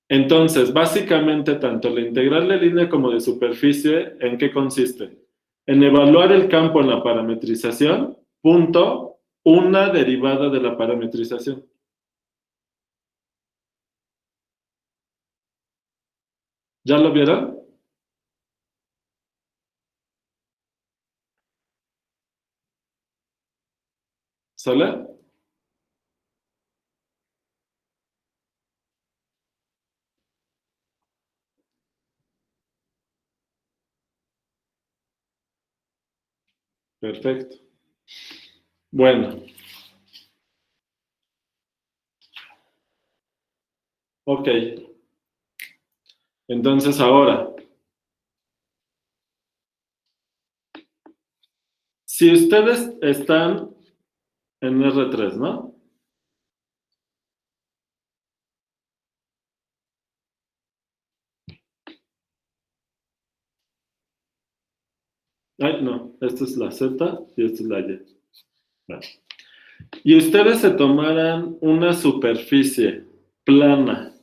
Entonces, básicamente, tanto la integral de línea como de superficie, ¿en qué consiste? En evaluar el campo en la parametrización, punto, una derivada de la parametrización. ¿Ya lo vieron? ¿Sale? Perfecto. Bueno. Ok. Entonces ahora, si ustedes están en R3, ¿no? Ay, no, esta es la Z y esta es la Y. Vale. Y ustedes se tomaran una superficie plana,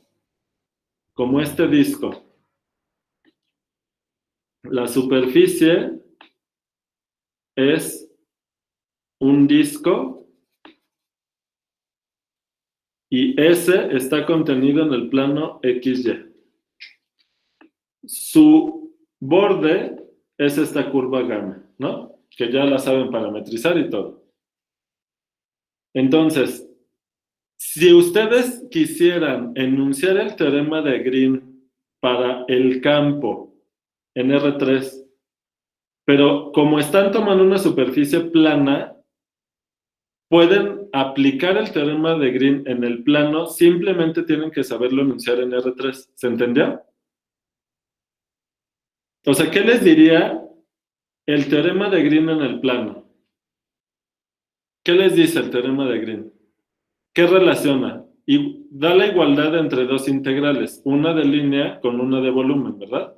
como este disco. La superficie es un disco y S está contenido en el plano XY. Su borde es esta curva gamma, ¿no? que ya la saben parametrizar y todo. Entonces, si ustedes quisieran enunciar el teorema de Green para el campo en R3, pero como están tomando una superficie plana, pueden aplicar el teorema de Green en el plano, simplemente tienen que saberlo enunciar en R3. ¿Se entendió? O sea, ¿qué les diría el teorema de Green en el plano? ¿Qué les dice el teorema de Green? ¿Qué relaciona? Y da la igualdad entre dos integrales, una de línea con una de volumen, ¿verdad?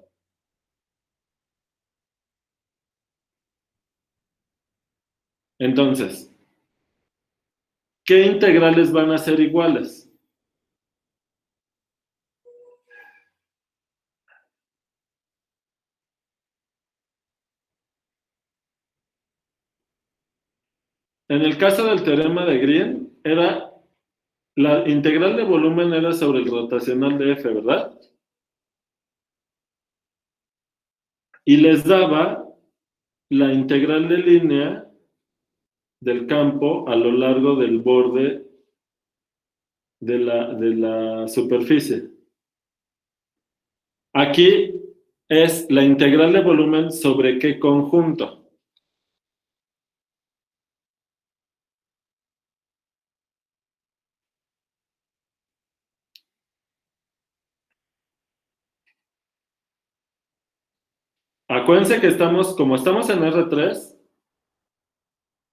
Entonces, ¿qué integrales van a ser iguales? En el caso del teorema de Green, la integral de volumen era sobre el rotacional de F, ¿verdad? Y les daba la integral de línea del campo a lo largo del borde de la superficie. Aquí es la integral de volumen sobre qué conjunto. Acuérdense que como estamos en R3,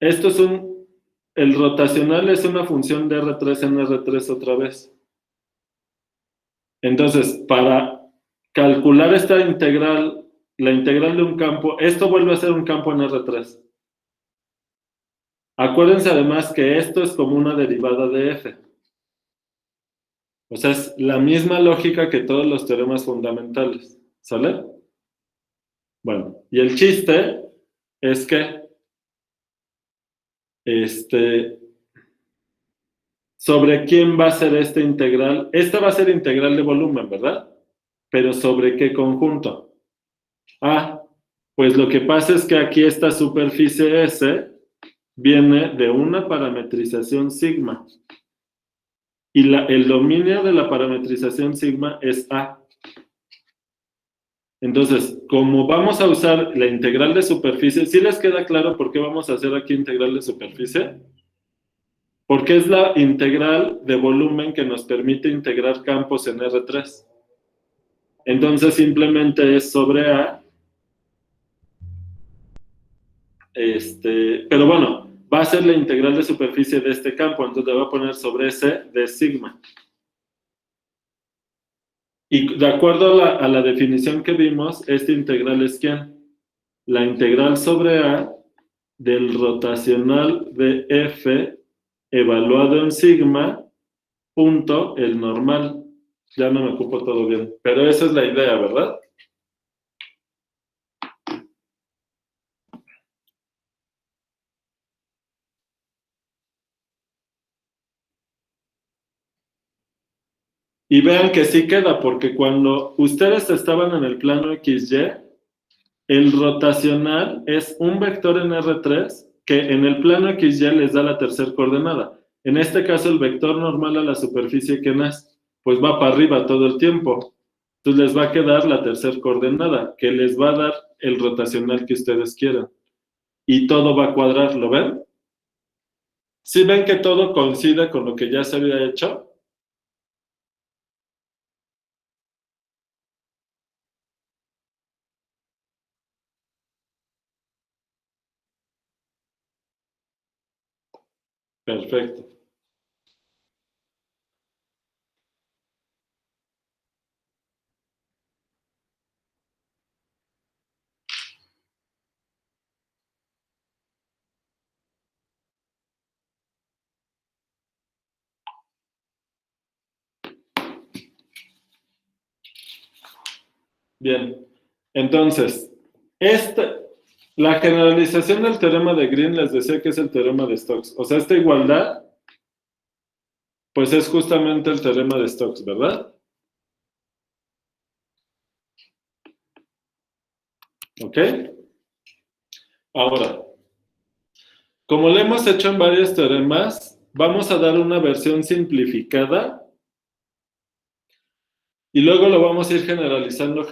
esto es el rotacional es una función de R3 en R3 otra vez. Entonces, para calcular esta integral, la integral de un campo, esto vuelve a ser un campo en R3. Acuérdense además que esto es como una derivada de F. O sea, es la misma lógica que todos los teoremas fundamentales. ¿Sale? Bueno, y el chiste es que ¿sobre quién va a ser esta integral? Esta va a ser integral de volumen, ¿verdad? Pero ¿sobre qué conjunto? Ah, pues lo que pasa es que aquí esta superficie S viene de una parametrización sigma. Y el dominio de la parametrización sigma es A. Entonces, como vamos a usar la integral de superficie, ¿sí les queda claro por qué vamos a hacer aquí integral de superficie? Porque es la integral de volumen que nos permite integrar campos en R3. Entonces simplemente es sobre A. Pero bueno, va a ser la integral de superficie de este campo, entonces le voy a poner sobre S de sigma. Y de acuerdo a la definición que vimos, esta integral es ¿quién? La integral sobre A del rotacional de F evaluado en sigma, punto, el normal. Ya no me ocupo todo bien, pero esa es la idea, ¿verdad? Y vean que sí queda, porque cuando ustedes estaban en el plano XY, el rotacional es un vector en R3 que en el plano XY les da la tercera coordenada. En este caso, el vector normal a la superficie que nace, pues va para arriba todo el tiempo. Entonces les va a quedar la tercera coordenada, que les va a dar el rotacional que ustedes quieran. Y todo va a cuadrar, ¿lo ven? ¿Sí ven que todo coincide con lo que ya se había hecho? Perfecto. Bien, entonces, la generalización del teorema de Green les decía que es el teorema de Stokes. O sea, esta igualdad, pues es justamente el teorema de Stokes, ¿verdad? ¿Ok? Ahora, Como lo hemos hecho en varios teoremas, vamos a dar una versión simplificada y luego lo vamos a ir generalizando.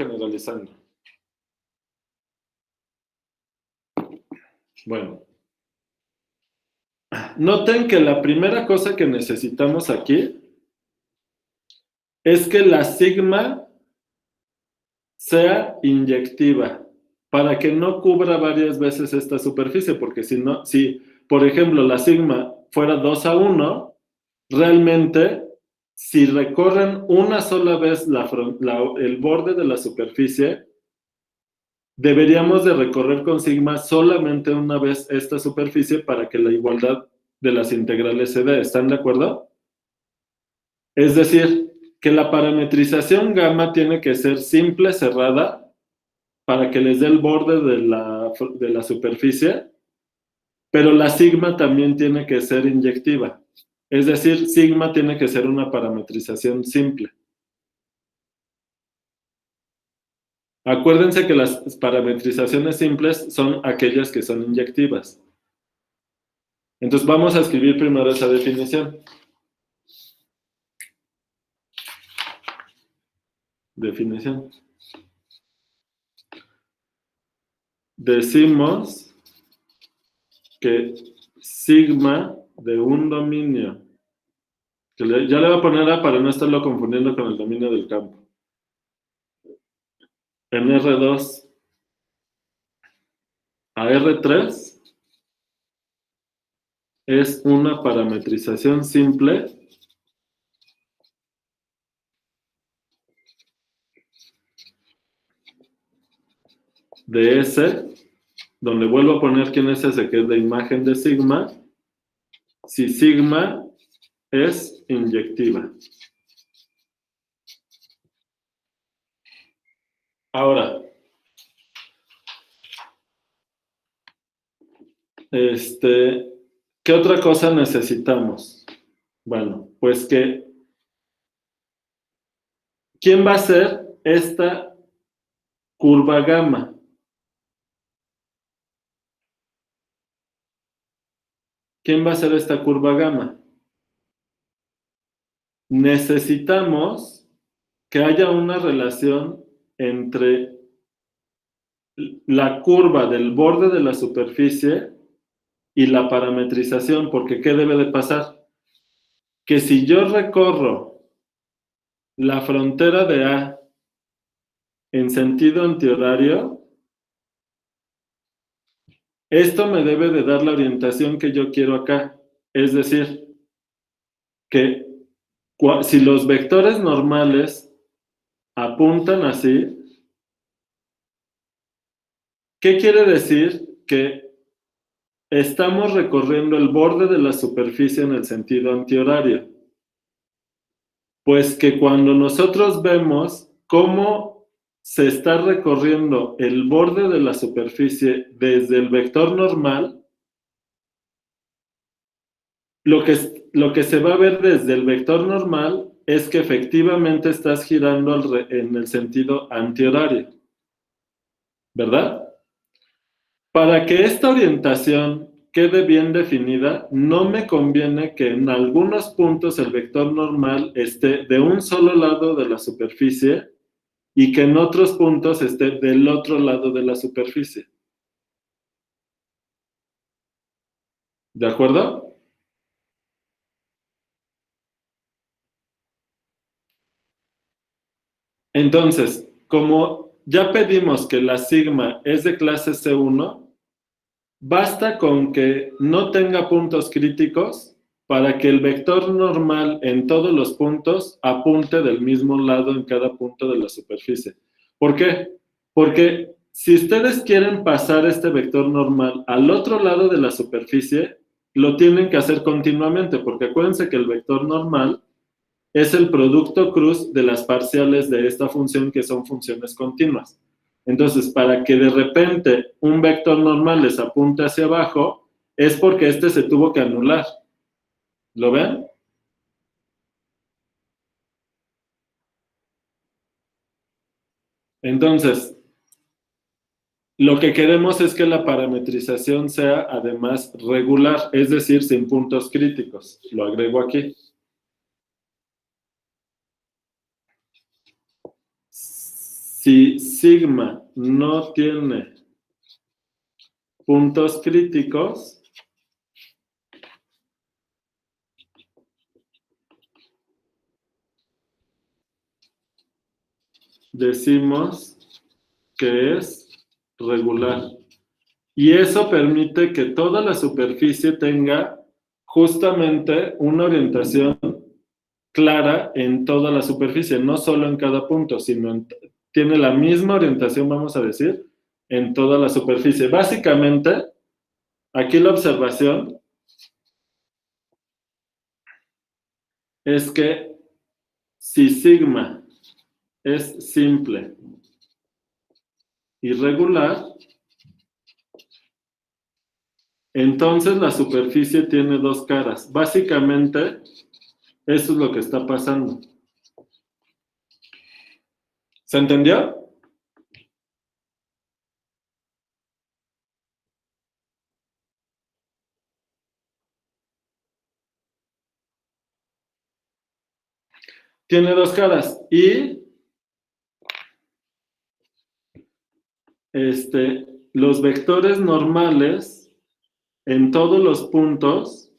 Bueno, noten que la primera cosa que necesitamos aquí es que la sigma sea inyectiva para que no cubra varias veces esta superficie, porque si no, si por ejemplo la sigma fuera 2:1, realmente si recorren una sola vez el borde de la superficie, deberíamos de recorrer con sigma solamente una vez esta superficie para que la igualdad de las integrales se dé. ¿Están de acuerdo? Es decir, que la parametrización gamma tiene que ser simple, cerrada, para que les dé el borde de la superficie, pero la sigma también tiene que ser inyectiva. Es decir, sigma tiene que ser una parametrización simple. Acuérdense que las parametrizaciones simples son aquellas que son inyectivas. Entonces vamos a escribir primero esa definición. Definición. Decimos que sigma de un dominio, que ya le voy a poner A para no estarlo confundiendo con el dominio del campo, en R2 a R3 es una parametrización simple de S, donde vuelvo a poner quién es S, que es la imagen de sigma, si sigma es inyectiva. Ahora, ¿qué otra cosa necesitamos? Bueno, pues que, ¿quién va a ser esta curva gamma? ¿Quién va a ser esta curva gamma? Necesitamos que haya una relación entre la curva del borde de la superficie y la parametrización, porque ¿qué debe de pasar? Que si yo recorro la frontera de A en sentido antihorario, esto me debe de dar la orientación que yo quiero acá. Es decir, que si los vectores normales apuntan así, ¿qué quiere decir? Que estamos recorriendo el borde de la superficie en el sentido antihorario. Pues que cuando nosotros vemos cómo se está recorriendo el borde de la superficie desde el vector normal, lo que se va a ver desde el vector normal es que efectivamente estás girando en el sentido antihorario, ¿verdad? Para que esta orientación quede bien definida, no me conviene que en algunos puntos el vector normal esté de un solo lado de la superficie y que en otros puntos esté del otro lado de la superficie. ¿De acuerdo? Entonces, como ya pedimos que la sigma es de clase C1, basta con que no tenga puntos críticos para que el vector normal en todos los puntos apunte del mismo lado en cada punto de la superficie. ¿Por qué? Porque si ustedes quieren pasar este vector normal al otro lado de la superficie, lo tienen que hacer continuamente, porque acuérdense que el vector normal es el producto cruz de las parciales de esta función, que son funciones continuas. Entonces, para que de repente un vector normal les apunte hacia abajo, es porque este se tuvo que anular. ¿Lo ven? Entonces, Lo que queremos es que la parametrización sea además regular, es decir, sin puntos críticos. Lo agrego aquí. Si sigma no tiene puntos críticos, decimos que es regular. Y eso permite que toda la superficie tenga justamente una orientación clara en toda la superficie, no solo en cada punto, sino tiene la misma orientación, vamos a decir, en toda la superficie. Básicamente, aquí la observación es que si sigma es simple y regular, entonces la superficie tiene dos caras. Básicamente, eso es lo que está pasando. ¿Se entendió? Tiene dos caras y los vectores normales en todos los puntos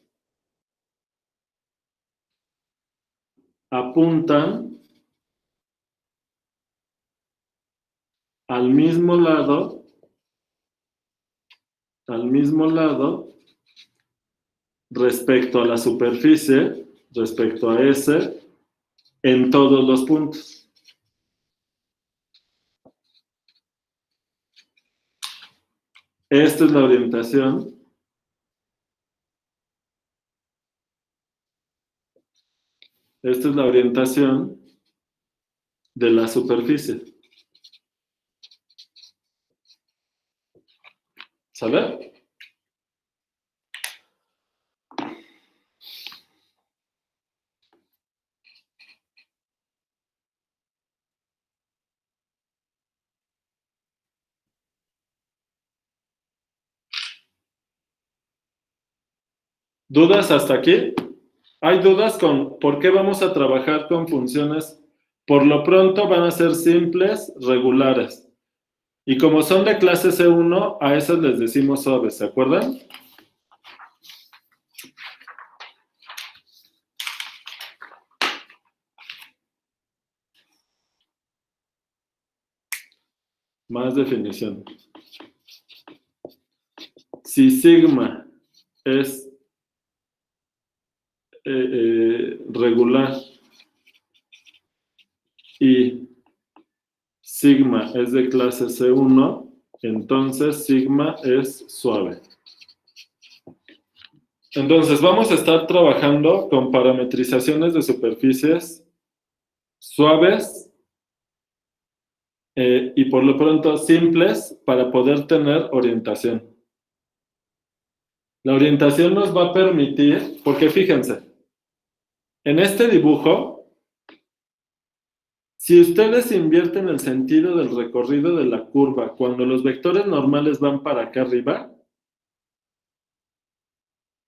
apuntan al mismo lado respecto a la superficie, respecto a S, en todos los puntos. Esta es la orientación. Esta es la orientación de la superficie. ¿Sale? ¿Dudas hasta aquí? ¿Hay dudas con por qué vamos a trabajar con funciones? Por lo pronto van a ser simples, regulares. Y como son de clase C1, a esas les decimos suaves, ¿se acuerdan? Más definición. Si sigma es regular y sigma es de clase C1, entonces sigma es suave. Entonces vamos a estar trabajando con parametrizaciones de superficies suaves y por lo pronto simples para poder tener orientación. La orientación nos va a permitir, porque fíjense, en este dibujo, si ustedes invierten el sentido del recorrido de la curva cuando los vectores normales van para acá arriba,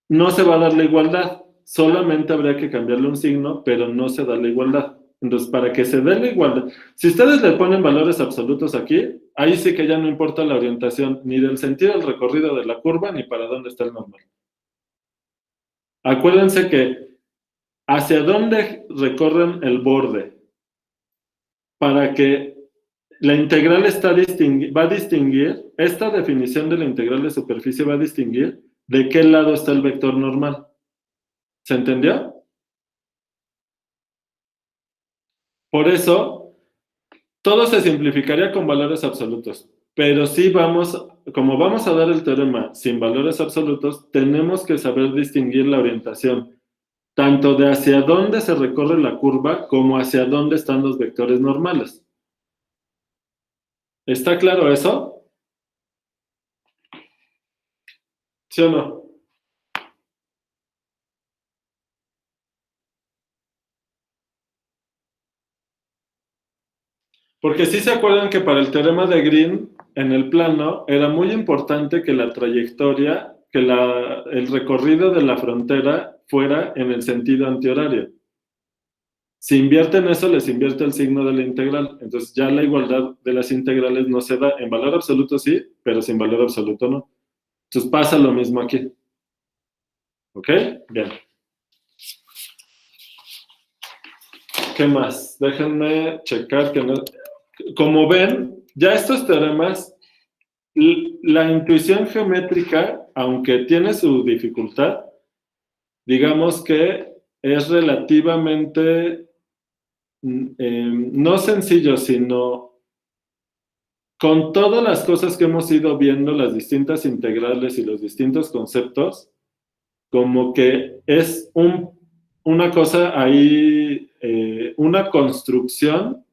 no se va a dar la igualdad. Solamente habría que cambiarle un signo, pero no se da la igualdad. Entonces, para que se dé la igualdad, si ustedes le ponen valores absolutos aquí, ahí sí que ya no importa la orientación ni del sentido del recorrido de la curva ni para dónde está el normal. Acuérdense que hacia dónde recorren el borde para que la integral va a distinguir, esta definición de la integral de superficie va a distinguir de qué lado está el vector normal. ¿Se entendió? Por eso, todo se simplificaría con valores absolutos. Pero sí como vamos a dar el teorema sin valores absolutos, tenemos que saber distinguir la orientación, tanto de hacia dónde se recorre la curva como hacia dónde están los vectores normales. ¿Está claro eso? ¿Sí o no? Porque sí se acuerdan que para el teorema de Green en el plano, era muy importante que la trayectoria, que el recorrido de la frontera fuera en el sentido antihorario. Si invierten eso, les invierte el signo de la integral. Entonces ya la igualdad de las integrales no se da. En valor absoluto sí, pero sin valor absoluto no. Entonces pasa lo mismo aquí. ¿Ok? Bien. ¿Qué más? Déjenme checar que no... Como ven, ya estos teoremas, la intuición geométrica, aunque tiene su dificultad, digamos que es relativamente no sencillo, sino con todas las cosas que hemos ido viendo, las distintas integrales y los distintos conceptos, como que es una cosa ahí, una construcción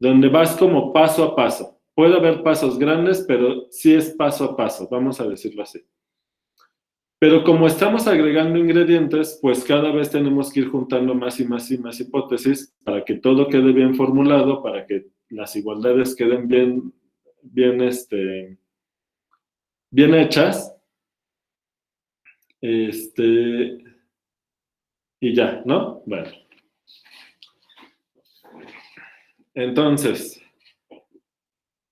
donde vas como paso a paso. Puede haber pasos grandes, pero sí es paso a paso, vamos a decirlo así. Pero como estamos agregando ingredientes, pues cada vez tenemos que ir juntando más y más y más hipótesis para que todo quede bien formulado, para que las igualdades queden bien hechas. Y ya, ¿no? Bueno. Entonces,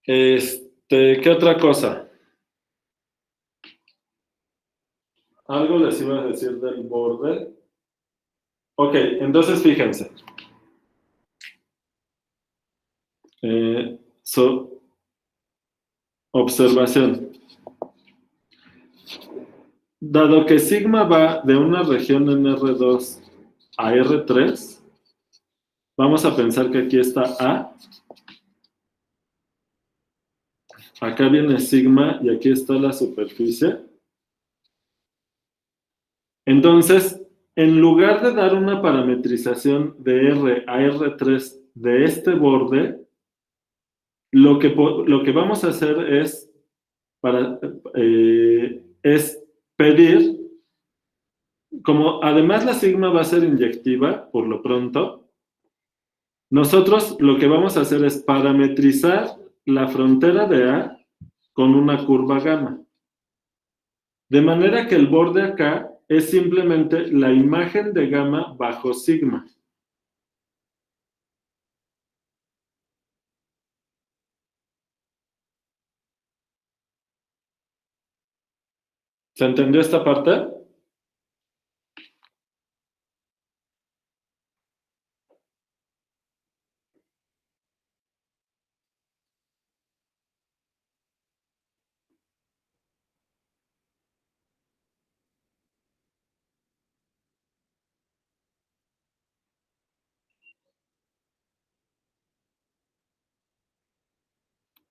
¿qué otra cosa? Algo les iba a decir del borde. Ok, entonces fíjense. Observación. Dado que sigma va de una región en R2 a R3, vamos a pensar que aquí está A, acá viene sigma y aquí está la superficie. Entonces, en lugar de dar una parametrización de R a R3 de este borde, lo que vamos a hacer es pedir, como además la sigma va a ser inyectiva, por lo pronto, nosotros lo que vamos a hacer es parametrizar la frontera de A con una curva gamma. De manera que el borde acá es simplemente la imagen de gamma bajo sigma. ¿Se entendió esta parte?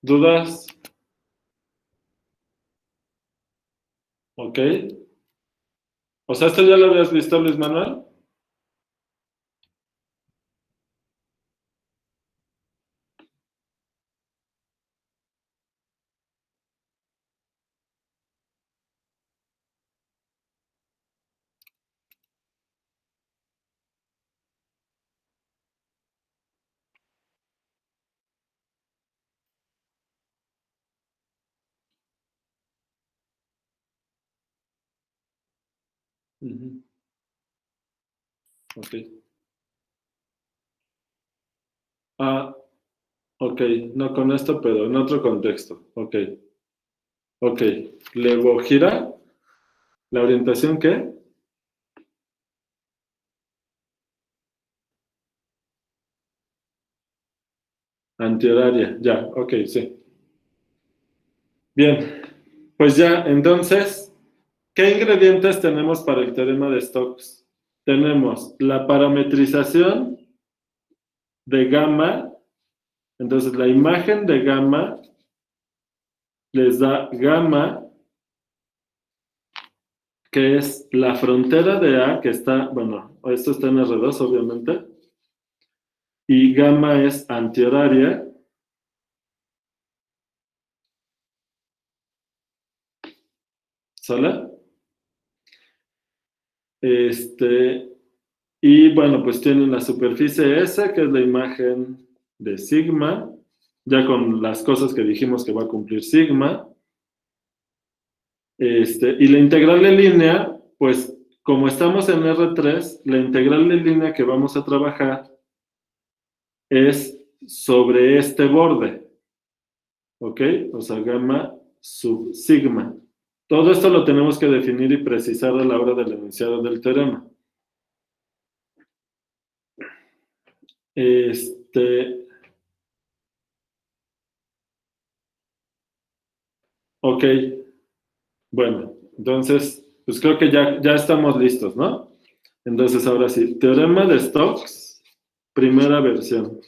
¿Dudas? Ok. O sea, ¿esto ya lo habías visto, Luis Manuel? Uh-huh. Ok. Ah, ok. No con esto, pero en otro contexto. Ok. Ok. Luego gira. ¿La orientación qué? Antihoraria. Ya, ok, sí. Bien. Pues ya, entonces, ¿qué ingredientes tenemos para el teorema de Stokes? Tenemos la parametrización de gamma. Entonces, la imagen de gamma les da gamma, que es la frontera de A, que está, bueno, esto está en R2, obviamente, y gamma es antihoraria. ¿Sale? Y bueno, pues tienen la superficie S, que es la imagen de sigma, ya con las cosas que dijimos que va a cumplir sigma. Y la integral de línea, pues como estamos en R3, la integral de línea que vamos a trabajar es sobre este borde, ¿ok? O sea, gamma sub sigma. Todo esto lo tenemos que definir y precisar a la hora del enunciado del teorema. Ok, bueno, entonces, pues creo que ya estamos listos, ¿no? Entonces, ahora sí, teorema de Stokes, primera versión.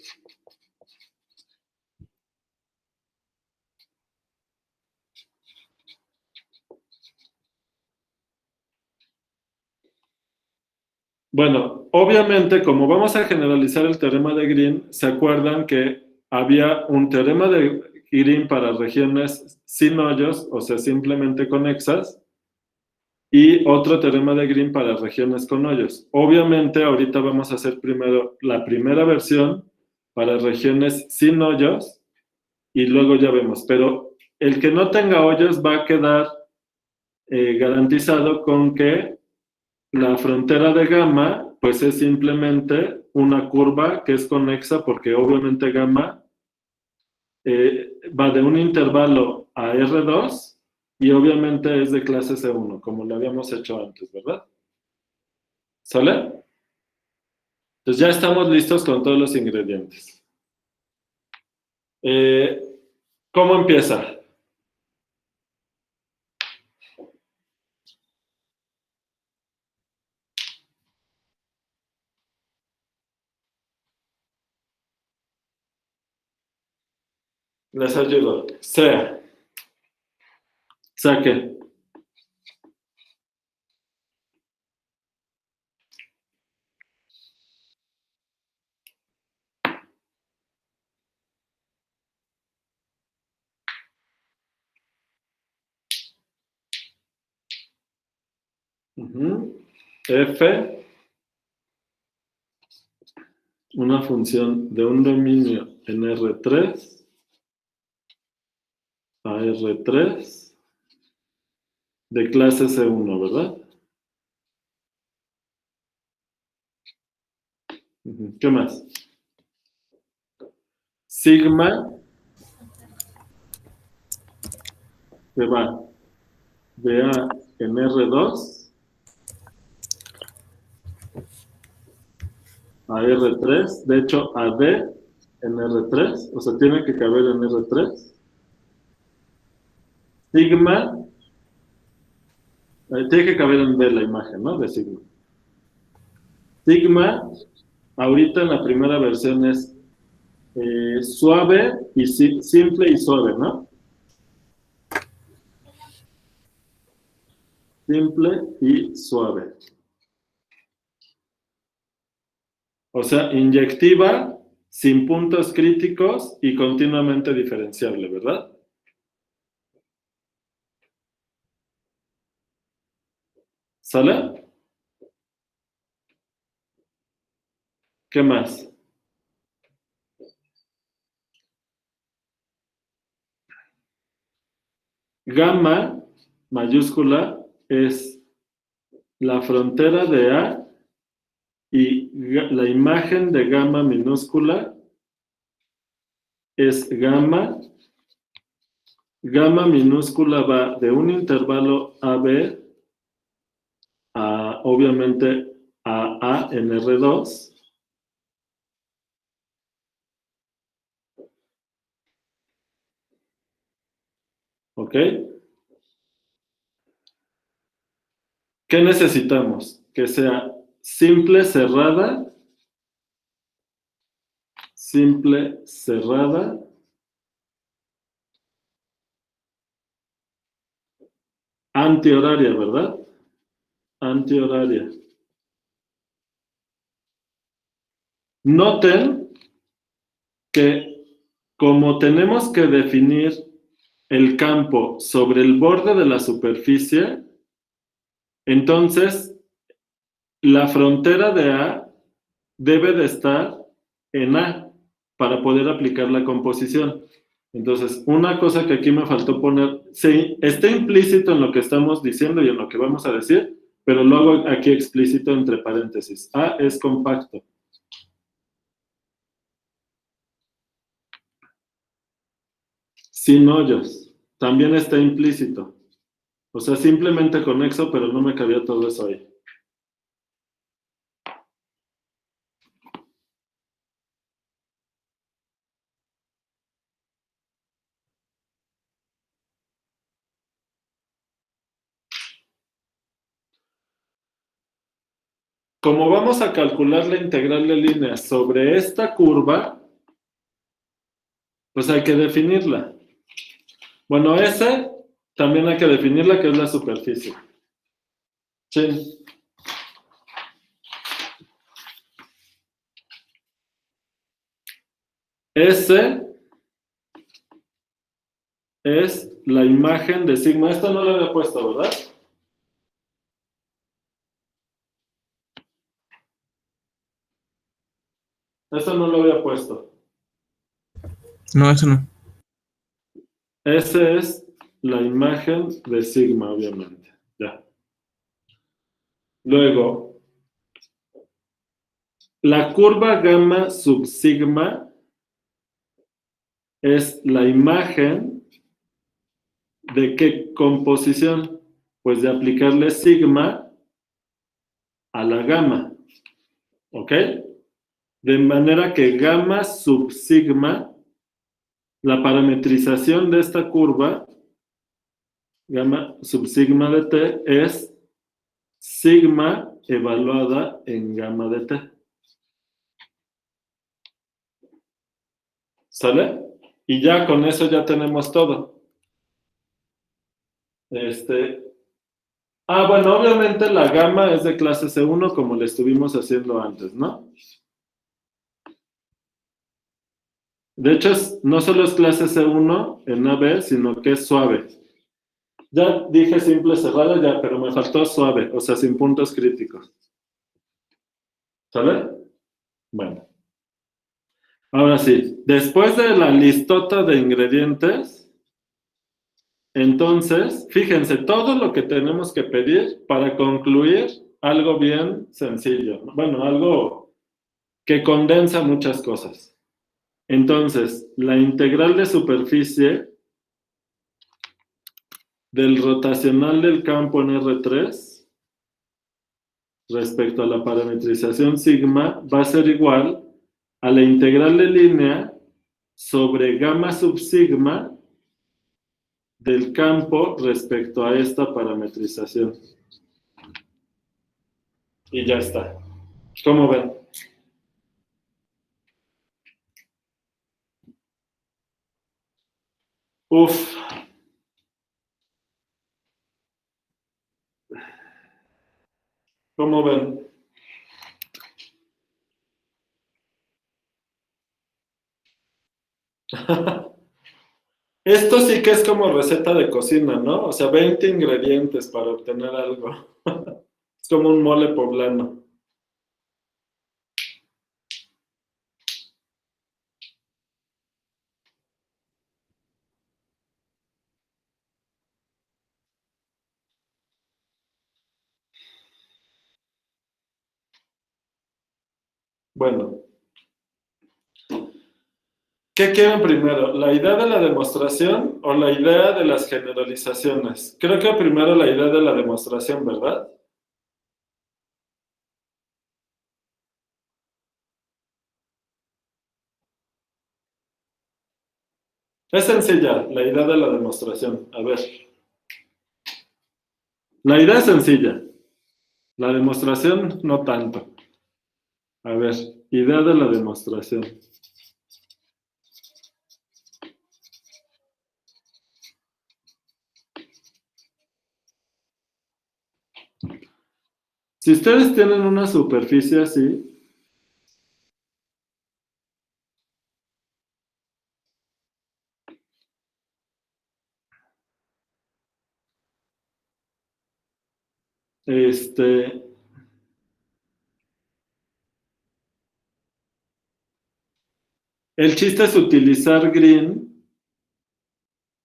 Bueno, obviamente, como vamos a generalizar el teorema de Green, ¿se acuerdan que había un teorema de Green para regiones sin hoyos, o sea, simplemente conexas, y otro teorema de Green para regiones con hoyos? Obviamente, ahorita vamos a hacer primero la primera versión para regiones sin hoyos, y luego ya vemos, pero el que no tenga hoyos va a quedar garantizado con que la frontera de gamma, pues es simplemente una curva que es conexa porque obviamente gamma va de un intervalo a R2 y obviamente es de clase C1, como lo habíamos hecho antes, ¿verdad? ¿Sale? Entonces ya estamos listos con todos los ingredientes. ¿Cómo empieza? Les ayudo. Sea. Saque. F, una función de un dominio en R3 a R3 de clase C1, ¿verdad? ¿Qué más? Sigma se va de A en R2 a R3, de hecho a D en R3, o sea, tiene que caber en R3. Sigma, tiene que caber en D la imagen, ¿no? De sigma. Sigma, ahorita en la primera versión es suave y simple y suave, ¿no? Simple y suave. O sea, inyectiva, sin puntos críticos y continuamente diferenciable, ¿verdad? ¿Sale? ¿Qué más? Gamma mayúscula es la frontera de A y la imagen de gamma minúscula es gamma. Gamma minúscula va de un intervalo AB a, obviamente, a A en R2. ¿Ok? ¿Qué necesitamos? Que sea simple cerrada, antihoraria, ¿verdad? Antihoraria. Noten que como tenemos que definir el campo sobre el borde de la superficie, entonces la frontera de A debe de estar en A. para poder aplicar la composición. Entonces, una cosa que aquí me faltó poner, sí, está implícito en lo que estamos diciendo y en lo que vamos a decir, pero lo hago aquí explícito entre paréntesis. A es compacto. Sin hoyos. También está implícito. O sea, simplemente conexo, pero no me cabía todo eso ahí. Como vamos a calcular la integral de líneas sobre esta curva, pues hay que definirla. Bueno, S también hay que definirla, que es la superficie. Sí. S es la imagen de sigma. Esto no lo había puesto, ¿verdad? Esto no lo había puesto. No, eso no. S es la imagen de sigma, obviamente. Ya. Luego, la curva gamma sub sigma es la imagen de qué composición. Pues de aplicarle sigma a la gamma. ¿Ok? De manera que gamma sub sigma, la parametrización de esta curva, gamma sub sigma de t, es sigma evaluada en gamma de t. ¿Sale? Y ya con eso ya tenemos todo. Bueno, obviamente la gamma es de clase C1 como le estuvimos haciendo antes, ¿no? De hecho, no solo es clase C1 en AB, sino que es suave. Ya dije simple cerrada, ya, pero me faltó suave, o sea, sin puntos críticos. ¿Sale? Bueno. Ahora sí, después de la listota de ingredientes, entonces, fíjense, todo lo que tenemos que pedir para concluir algo bien sencillo. Bueno, algo que condensa muchas cosas. Entonces, la integral de superficie del rotacional del campo en R3 respecto a la parametrización sigma va a ser igual a la integral de línea sobre gamma sub sigma del campo respecto a esta parametrización. Y ya está. ¿Cómo ven? Uf. ¿Cómo ven? Esto sí que es como receta de cocina, ¿no? O sea, 20 ingredientes para obtener algo. Es como un mole poblano. Bueno, ¿qué quieren primero? ¿La idea de la demostración o la idea de las generalizaciones? Creo que primero la idea de la demostración, ¿verdad? Es sencilla la idea de la demostración. A ver. La idea es sencilla. La demostración no tanto. A ver, idea de la demostración. Si ustedes tienen una superficie así, este, El chiste es utilizar green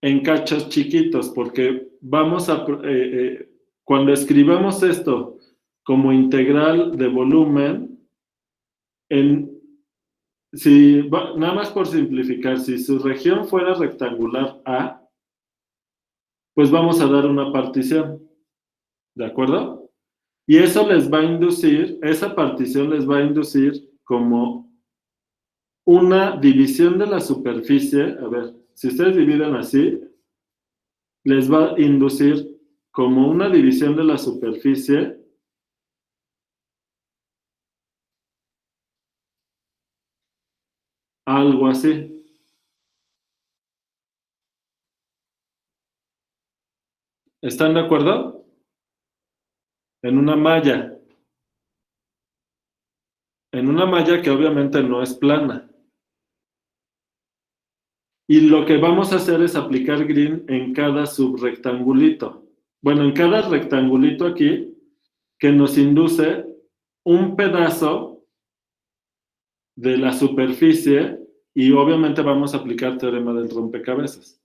en cachos chiquitos, porque vamos a, cuando escribamos esto como integral de volumen, nada más por simplificar, si su región fuera rectangular A, pues vamos a dar una partición, ¿de acuerdo? Y eso les va a inducir, esa partición les va a inducir como una división de la superficie. A ver, si ustedes dividen así, les va a inducir como una división de la superficie algo así. ¿Están de acuerdo? En una malla. En una malla que obviamente no es plana. Y lo que vamos a hacer es aplicar green en cada subrectangulito. Bueno, en cada rectangulito aquí, que nos induce un pedazo de la superficie, y obviamente vamos a aplicar teorema del rompecabezas.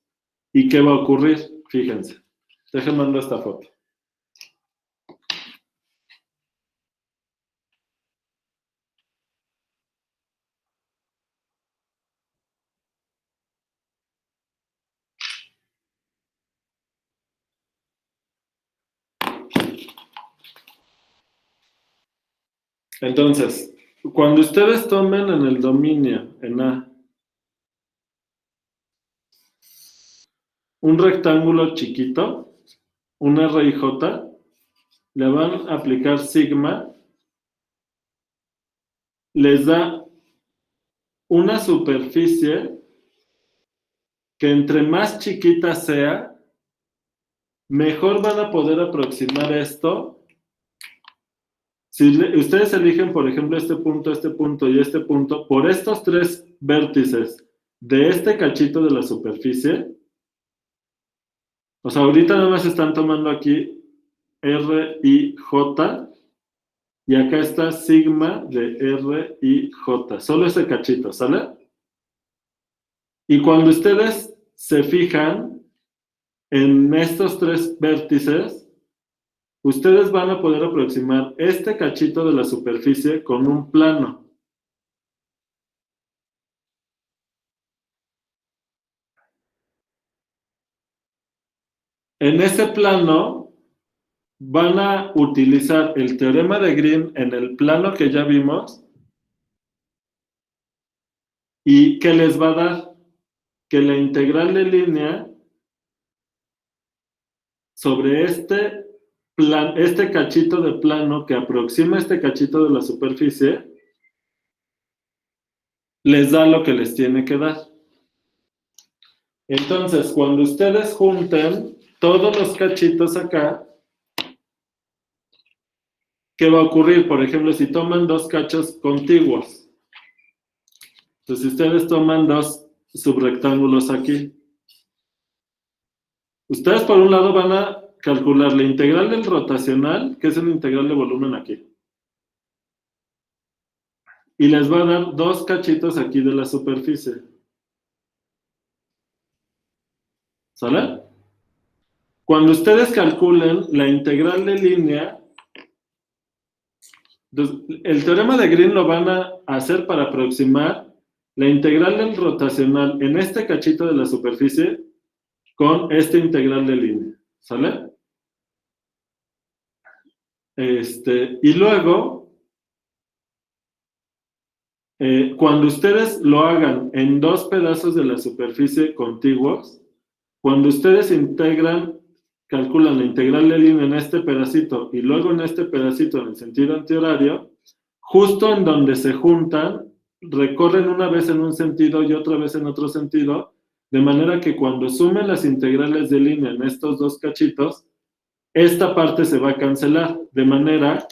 ¿Y qué va a ocurrir? Fíjense. Déjenme mandar esta foto. Entonces, cuando ustedes tomen en el dominio, en A, un rectángulo chiquito, un R y J, le van a aplicar sigma, les da una superficie que entre más chiquita sea, mejor van a poder aproximar esto. Si ustedes eligen, por ejemplo, este punto y este punto, por estos tres vértices de este cachito de la superficie, o sea, ahorita nada más están tomando aquí R y J, y acá está sigma de R y J, solo ese cachito, ¿sale? Y cuando ustedes se fijan en estos tres vértices, ustedes van a poder aproximar este cachito de la superficie con un plano. En ese plano van a utilizar el teorema de Green en el plano que ya vimos. ¿Y qué les va a dar? Que la integral de línea sobre este cachito de plano que aproxima este cachito de la superficie, les da lo que les tiene que dar. Entonces, cuando ustedes junten todos los cachitos acá, ¿qué va a ocurrir? Por ejemplo, si toman dos cachos contiguos. Entonces, si ustedes toman dos subrectángulos aquí, ustedes por un lado van a calcular la integral del rotacional, que es una integral de volumen aquí. Y les va a dar dos cachitos aquí de la superficie. ¿Sale? Cuando ustedes calculen la integral de línea, el teorema de Green lo van a hacer para aproximar la integral del rotacional en este cachito de la superficie con esta integral de línea. ¿Sale? Y luego, cuando ustedes lo hagan en dos pedazos de la superficie contiguos, cuando ustedes calculan la integral de línea en este pedacito y luego en este pedacito en el sentido antihorario, justo en donde se juntan, recorren una vez en un sentido y otra vez en otro sentido, de manera que cuando sumen las integrales de línea en estos dos cachitos, esta parte se va a cancelar, de manera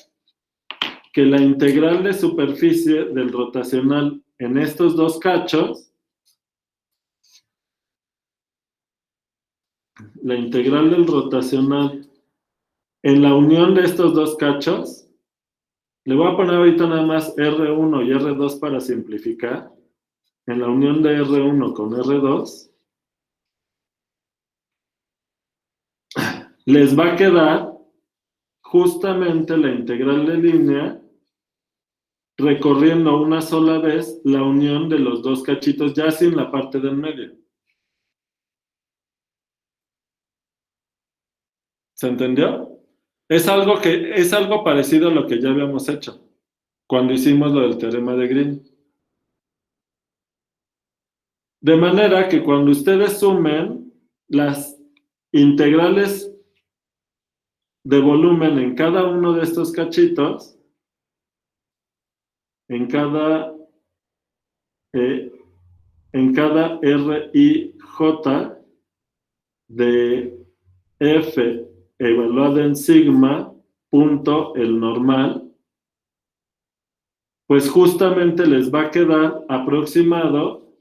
que la integral de superficie del rotacional en estos dos cachos, la integral del rotacional en la unión de estos dos cachos, le voy a poner ahorita nada más R1 y R2 para simplificar, en la unión de R1 con R2, les va a quedar justamente la integral de línea recorriendo una sola vez la unión de los dos cachitos, ya sin la parte del medio. ¿Se entendió? Es algo parecido a lo que ya habíamos hecho cuando hicimos lo del teorema de Green. De manera que cuando ustedes sumen las integrales de volumen en cada uno de estos cachitos, en cada R y J de F evaluado en sigma, punto, el normal, pues justamente les va a quedar aproximado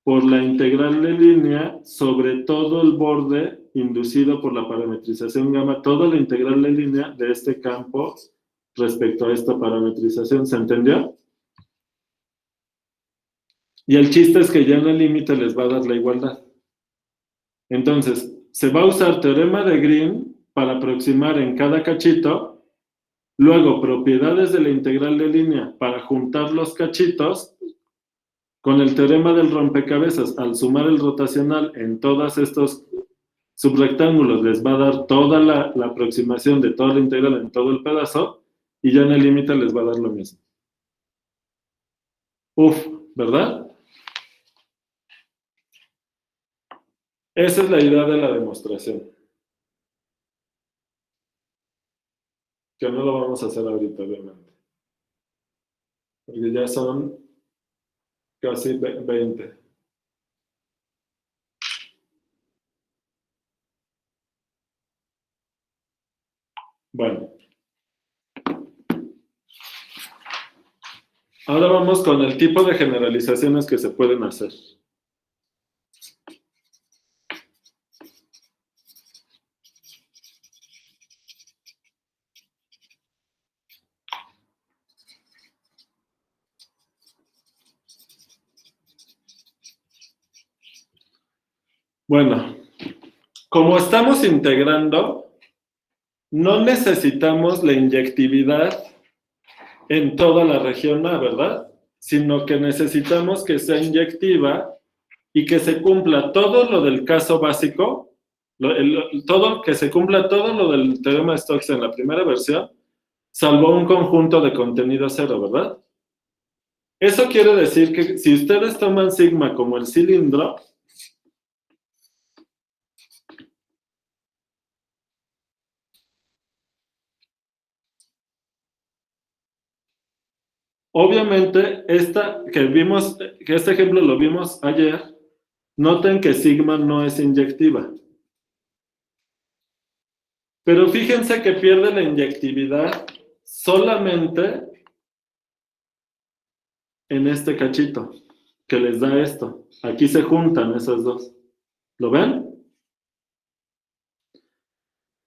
por la integral de línea sobre todo el borde inducido por la parametrización gamma, toda la integral de línea de este campo respecto a esta parametrización. ¿Se entendió? Y el chiste es que ya en el límite les va a dar la igualdad. Entonces, se va a usar teorema de Green para aproximar en cada cachito, luego propiedades de la integral de línea para juntar los cachitos, con el teorema del rompecabezas, al sumar el rotacional en todos estos subrectángulos, les va a dar toda la aproximación de toda la integral en todo el pedazo, y ya en el límite les va a dar lo mismo. Uf, ¿verdad? Esa es la idea de la demostración. Que no lo vamos a hacer ahorita, obviamente. Porque ya son casi 20. Bueno. Ahora vamos con el tipo de generalizaciones que se pueden hacer. Bueno, como estamos integrando, no necesitamos la inyectividad en toda la región A, ¿verdad? Sino que necesitamos que sea inyectiva y que se cumpla todo lo del caso básico, que se cumpla todo lo del teorema de Stokes en la primera versión, salvo un conjunto de contenido cero, ¿verdad? Eso quiere decir que si ustedes toman sigma como el cilindro, obviamente, que este ejemplo lo vimos ayer, noten que sigma no es inyectiva. Pero fíjense que pierde la inyectividad solamente en este cachito, que les da esto. Aquí se juntan esas dos. ¿Lo ven?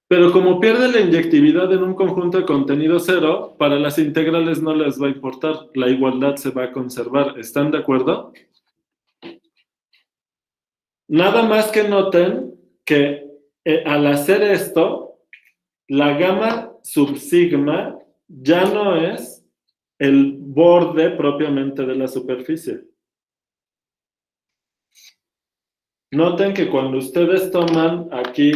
Pero como pierde la inyectividad en un conjunto de contenido cero, para las integrales no les va a importar. La igualdad se va a conservar. ¿Están de acuerdo? Nada más que noten que al hacer esto, la gamma subsigma ya no es el borde propiamente de la superficie. Noten que cuando ustedes toman aquí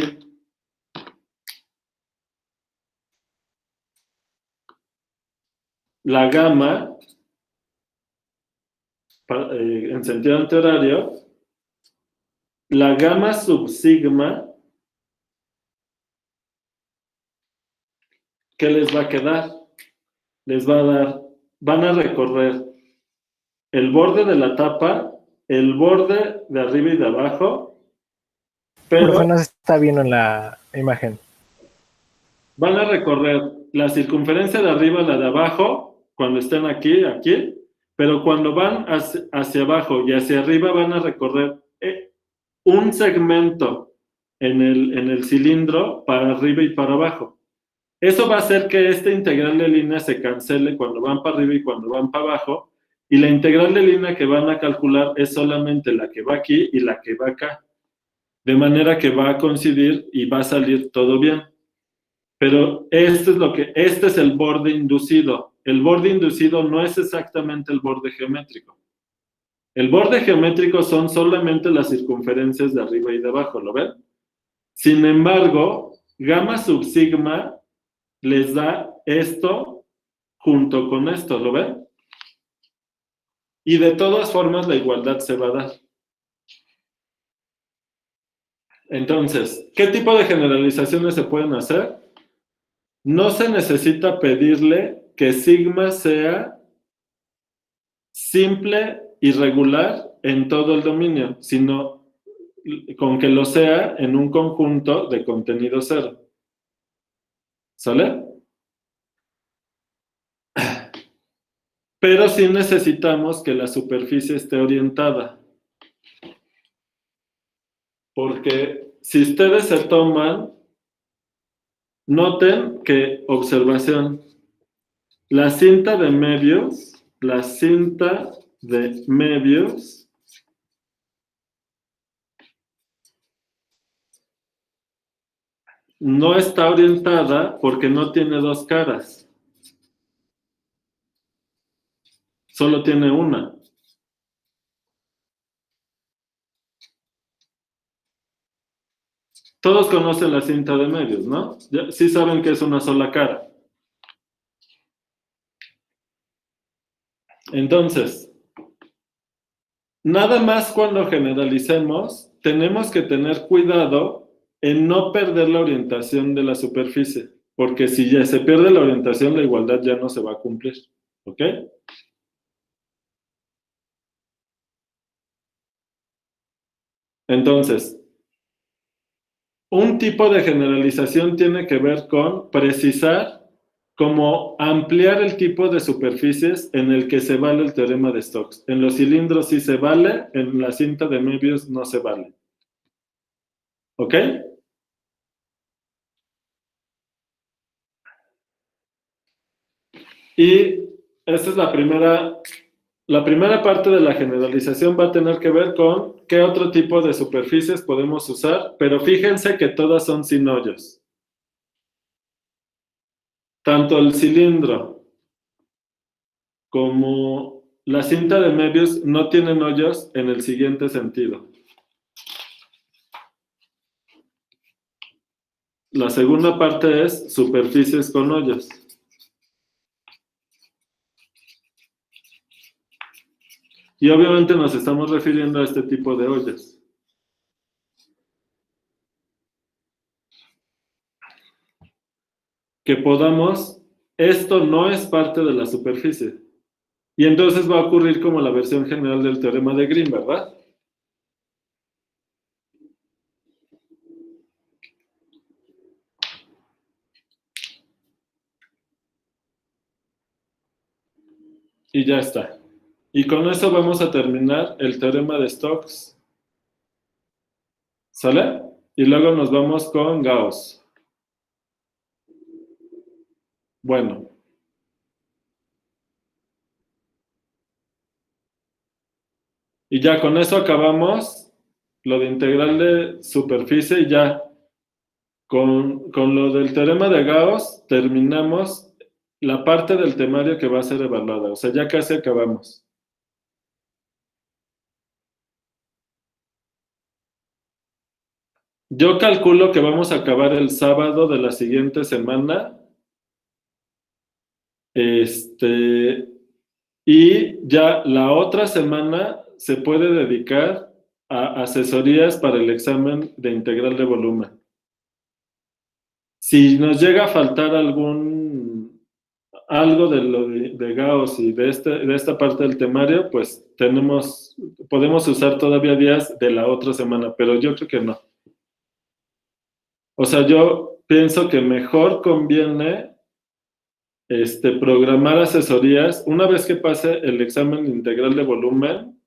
la gamma en sentido antihorario, la gamma subsigma, ¿qué les va a quedar? Les va a dar, van a recorrer el borde de la tapa, el borde de arriba y de abajo, pero Profe, no se está viendo en la imagen. Van a recorrer la circunferencia de arriba, la de abajo, cuando estén aquí, pero cuando van hacia abajo y hacia arriba van a recorrer un segmento en el cilindro para arriba y para abajo. Eso va a hacer que esta integral de línea se cancele cuando van para arriba y cuando van para abajo, Y la integral de línea que van a calcular es solamente la que va aquí y la que va acá. De manera que va a coincidir y va a salir todo bien. Pero este es el borde inducido. El borde inducido no es exactamente el borde geométrico. El borde geométrico son solamente las circunferencias de arriba y de abajo, ¿lo ven? Sin embargo, gamma sub sigma les da esto junto con esto, ¿lo ven? Y de todas formas la igualdad se va a dar. Entonces, ¿qué tipo de generalizaciones se pueden hacer? No se necesita pedirle que sigma sea simple y regular en todo el dominio, sino con que lo sea en un conjunto de contenido cero. ¿Sale? Pero sí necesitamos que la superficie esté orientada. Porque si ustedes se toman, noten que, observación, la cinta de Möbius no está orientada porque no tiene dos caras. Solo tiene una. Todos conocen la cinta de Möbius, ¿no? Sí saben que es una sola cara. Entonces, nada más cuando generalicemos, tenemos que tener cuidado en no perder la orientación de la superficie, porque si ya se pierde la orientación, la igualdad ya no se va a cumplir, ¿ok? Entonces, un tipo de generalización tiene que ver con precisar cómo ampliar el tipo de superficies en el que se vale el teorema de Stokes. En los cilindros sí se vale, en la cinta de Möbius no se vale. ¿Ok? Y esta es la primera parte de la generalización va a tener que ver con qué otro tipo de superficies podemos usar, pero fíjense que todas son sin hoyos. Tanto el cilindro como la cinta de Möbius no tienen hoyos en el siguiente sentido. La segunda parte es superficies con hoyos. Y obviamente nos estamos refiriendo a este tipo de hoyos. Que podamos, esto no es parte de la superficie. Y entonces va a ocurrir como la versión general del teorema de Green, ¿verdad? Y ya está. Y con eso vamos a terminar el teorema de Stokes. ¿Sale? Y luego nos vamos con Gauss. Bueno. Y ya con eso acabamos lo de integral de superficie y ya con lo del teorema de Gauss terminamos la parte del temario que va a ser evaluada. O sea, ya casi acabamos. Yo calculo que vamos a acabar el sábado de la siguiente semana. Y ya la otra semana se puede dedicar a asesorías para el examen de integral de volumen. Si nos llega a faltar algo de Gauss y de esta parte del temario, pues podemos usar todavía días de la otra semana, pero yo creo que no. O sea, yo pienso que mejor conviene programar asesorías. Una vez que pase el examen integral de volumen,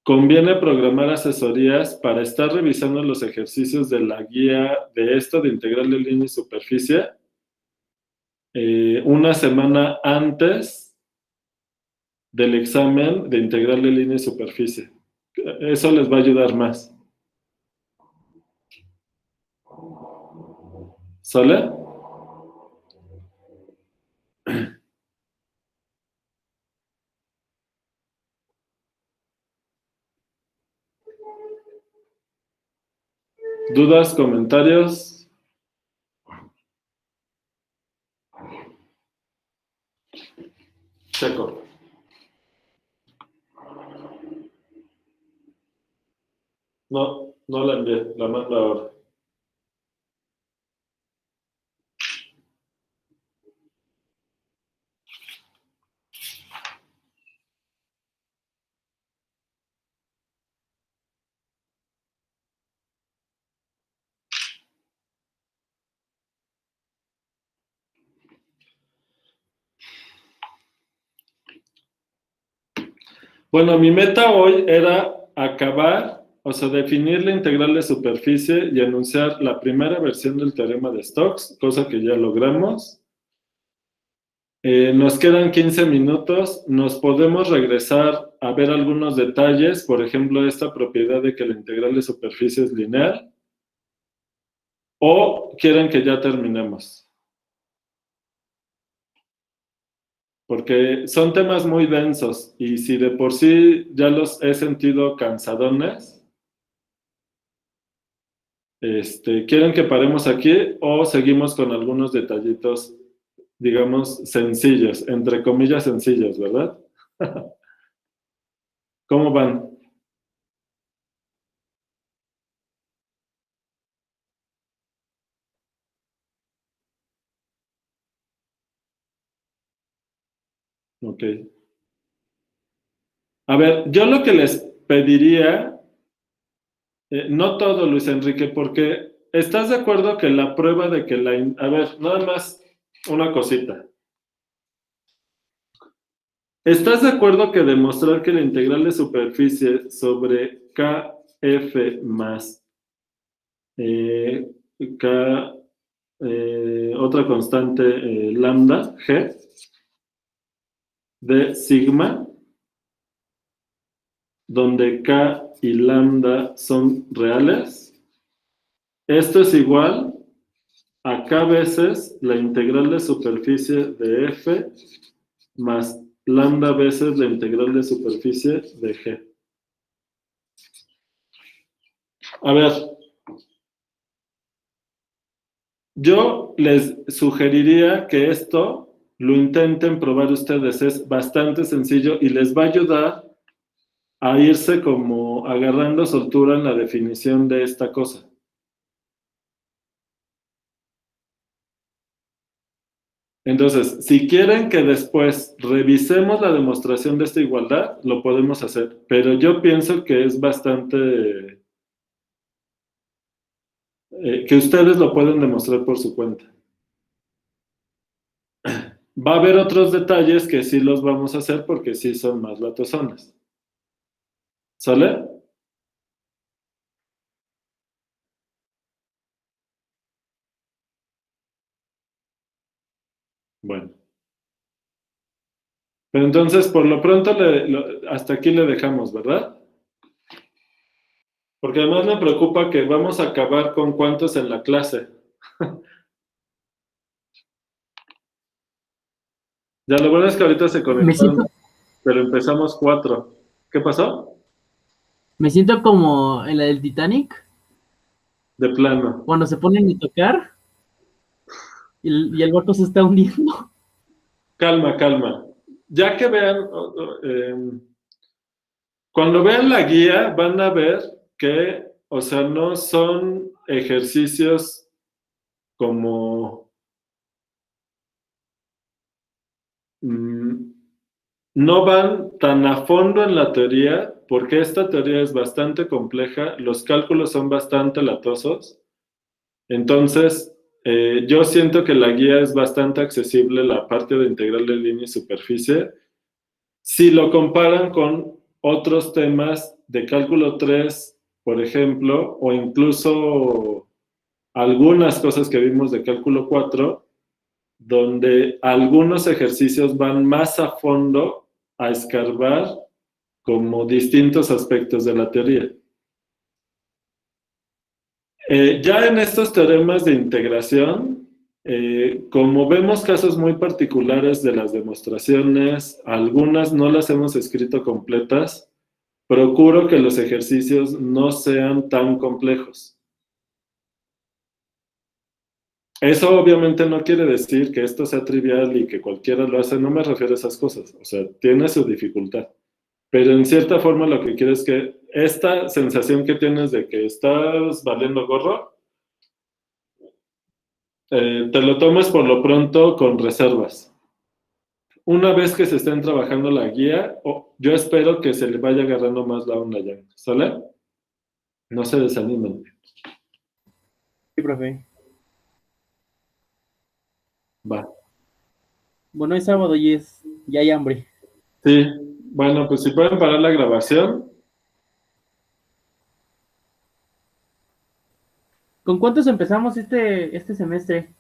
conviene programar asesorías para estar revisando los ejercicios de la guía de integral de línea y superficie una semana antes del examen de integral de línea y superficie. Eso les va a ayudar más. ¿Sale? ¿Dudas, comentarios? Checo. No, no la envié, la mando ahora. Bueno, mi meta hoy era acabar, o sea, definir la integral de superficie y anunciar la primera versión del teorema de Stokes, cosa que ya logramos. Nos quedan 15 minutos, nos podemos regresar a ver algunos detalles, por ejemplo, esta propiedad de que la integral de superficie es lineal, o quieren que ya terminemos. Porque son temas muy densos y si de por sí ya los he sentido cansadones, ¿quieren que paremos aquí o seguimos con algunos detallitos, digamos, sencillos, entre comillas sencillos, ¿verdad? ¿Cómo van? Ok. A ver, yo lo que les pediría, no todo, Luis Enrique, porque ¿estás de acuerdo que la prueba de que a ver, nada más una cosita. ¿Estás de acuerdo que demostrar que la integral de superficie sobre KF más K, otra constante lambda, G, de sigma, donde K y lambda son reales? Esto es igual a K veces la integral de superficie de F más lambda veces la integral de superficie de G. A ver, yo les sugeriría que esto lo intenten probar ustedes, es bastante sencillo y les va a ayudar a irse como agarrando soltura en la definición de esta cosa. Entonces, si quieren que después revisemos la demostración de esta igualdad, lo podemos hacer, pero yo pienso que es bastante... que ustedes lo pueden demostrar por su cuenta. Va a haber otros detalles que sí los vamos a hacer porque sí son más latosones. ¿Sale? Bueno. Pero entonces, por lo pronto, hasta aquí le dejamos, ¿verdad? Porque además me preocupa que vamos a acabar con cuántos en la clase. Ya, lo bueno es que ahorita se conectaron, pero empezamos 4. ¿Qué pasó? Me siento como en la del Titanic, De plano. cuando se ponen a tocar y el barco se está hundiendo. Calma, calma. Ya que vean, cuando vean la guía, van a ver que, o sea, no son ejercicios como... no van tan a fondo en la teoría, porque esta teoría es bastante compleja, los cálculos son bastante latosos. Entonces, yo siento que la guía es bastante accesible, la parte de integral de línea y superficie. Si lo comparan con otros temas de cálculo 3, por ejemplo, o incluso algunas cosas que vimos de cálculo 4, donde algunos ejercicios van más a fondo a escarbar como distintos aspectos de la teoría. Ya en estos teoremas de integración, como vemos casos muy particulares de las demostraciones, algunas no las hemos escrito completas, procuro que los ejercicios no sean tan complejos. Eso obviamente no quiere decir que esto sea trivial y que cualquiera lo hace, no me refiero a esas cosas, o sea, tiene su dificultad. Pero en cierta forma lo que quiero es que esta sensación que tienes de que estás valiendo gorro, te lo tomes por lo pronto con reservas. Una vez que se estén trabajando la guía, yo espero que se le vaya agarrando más la onda ya, ¿sale? No se desanimen. Sí, profe. Va. Bueno, es sábado y ya hay hambre. Sí, bueno, pues si pueden parar la grabación. ¿Con cuántos empezamos este semestre?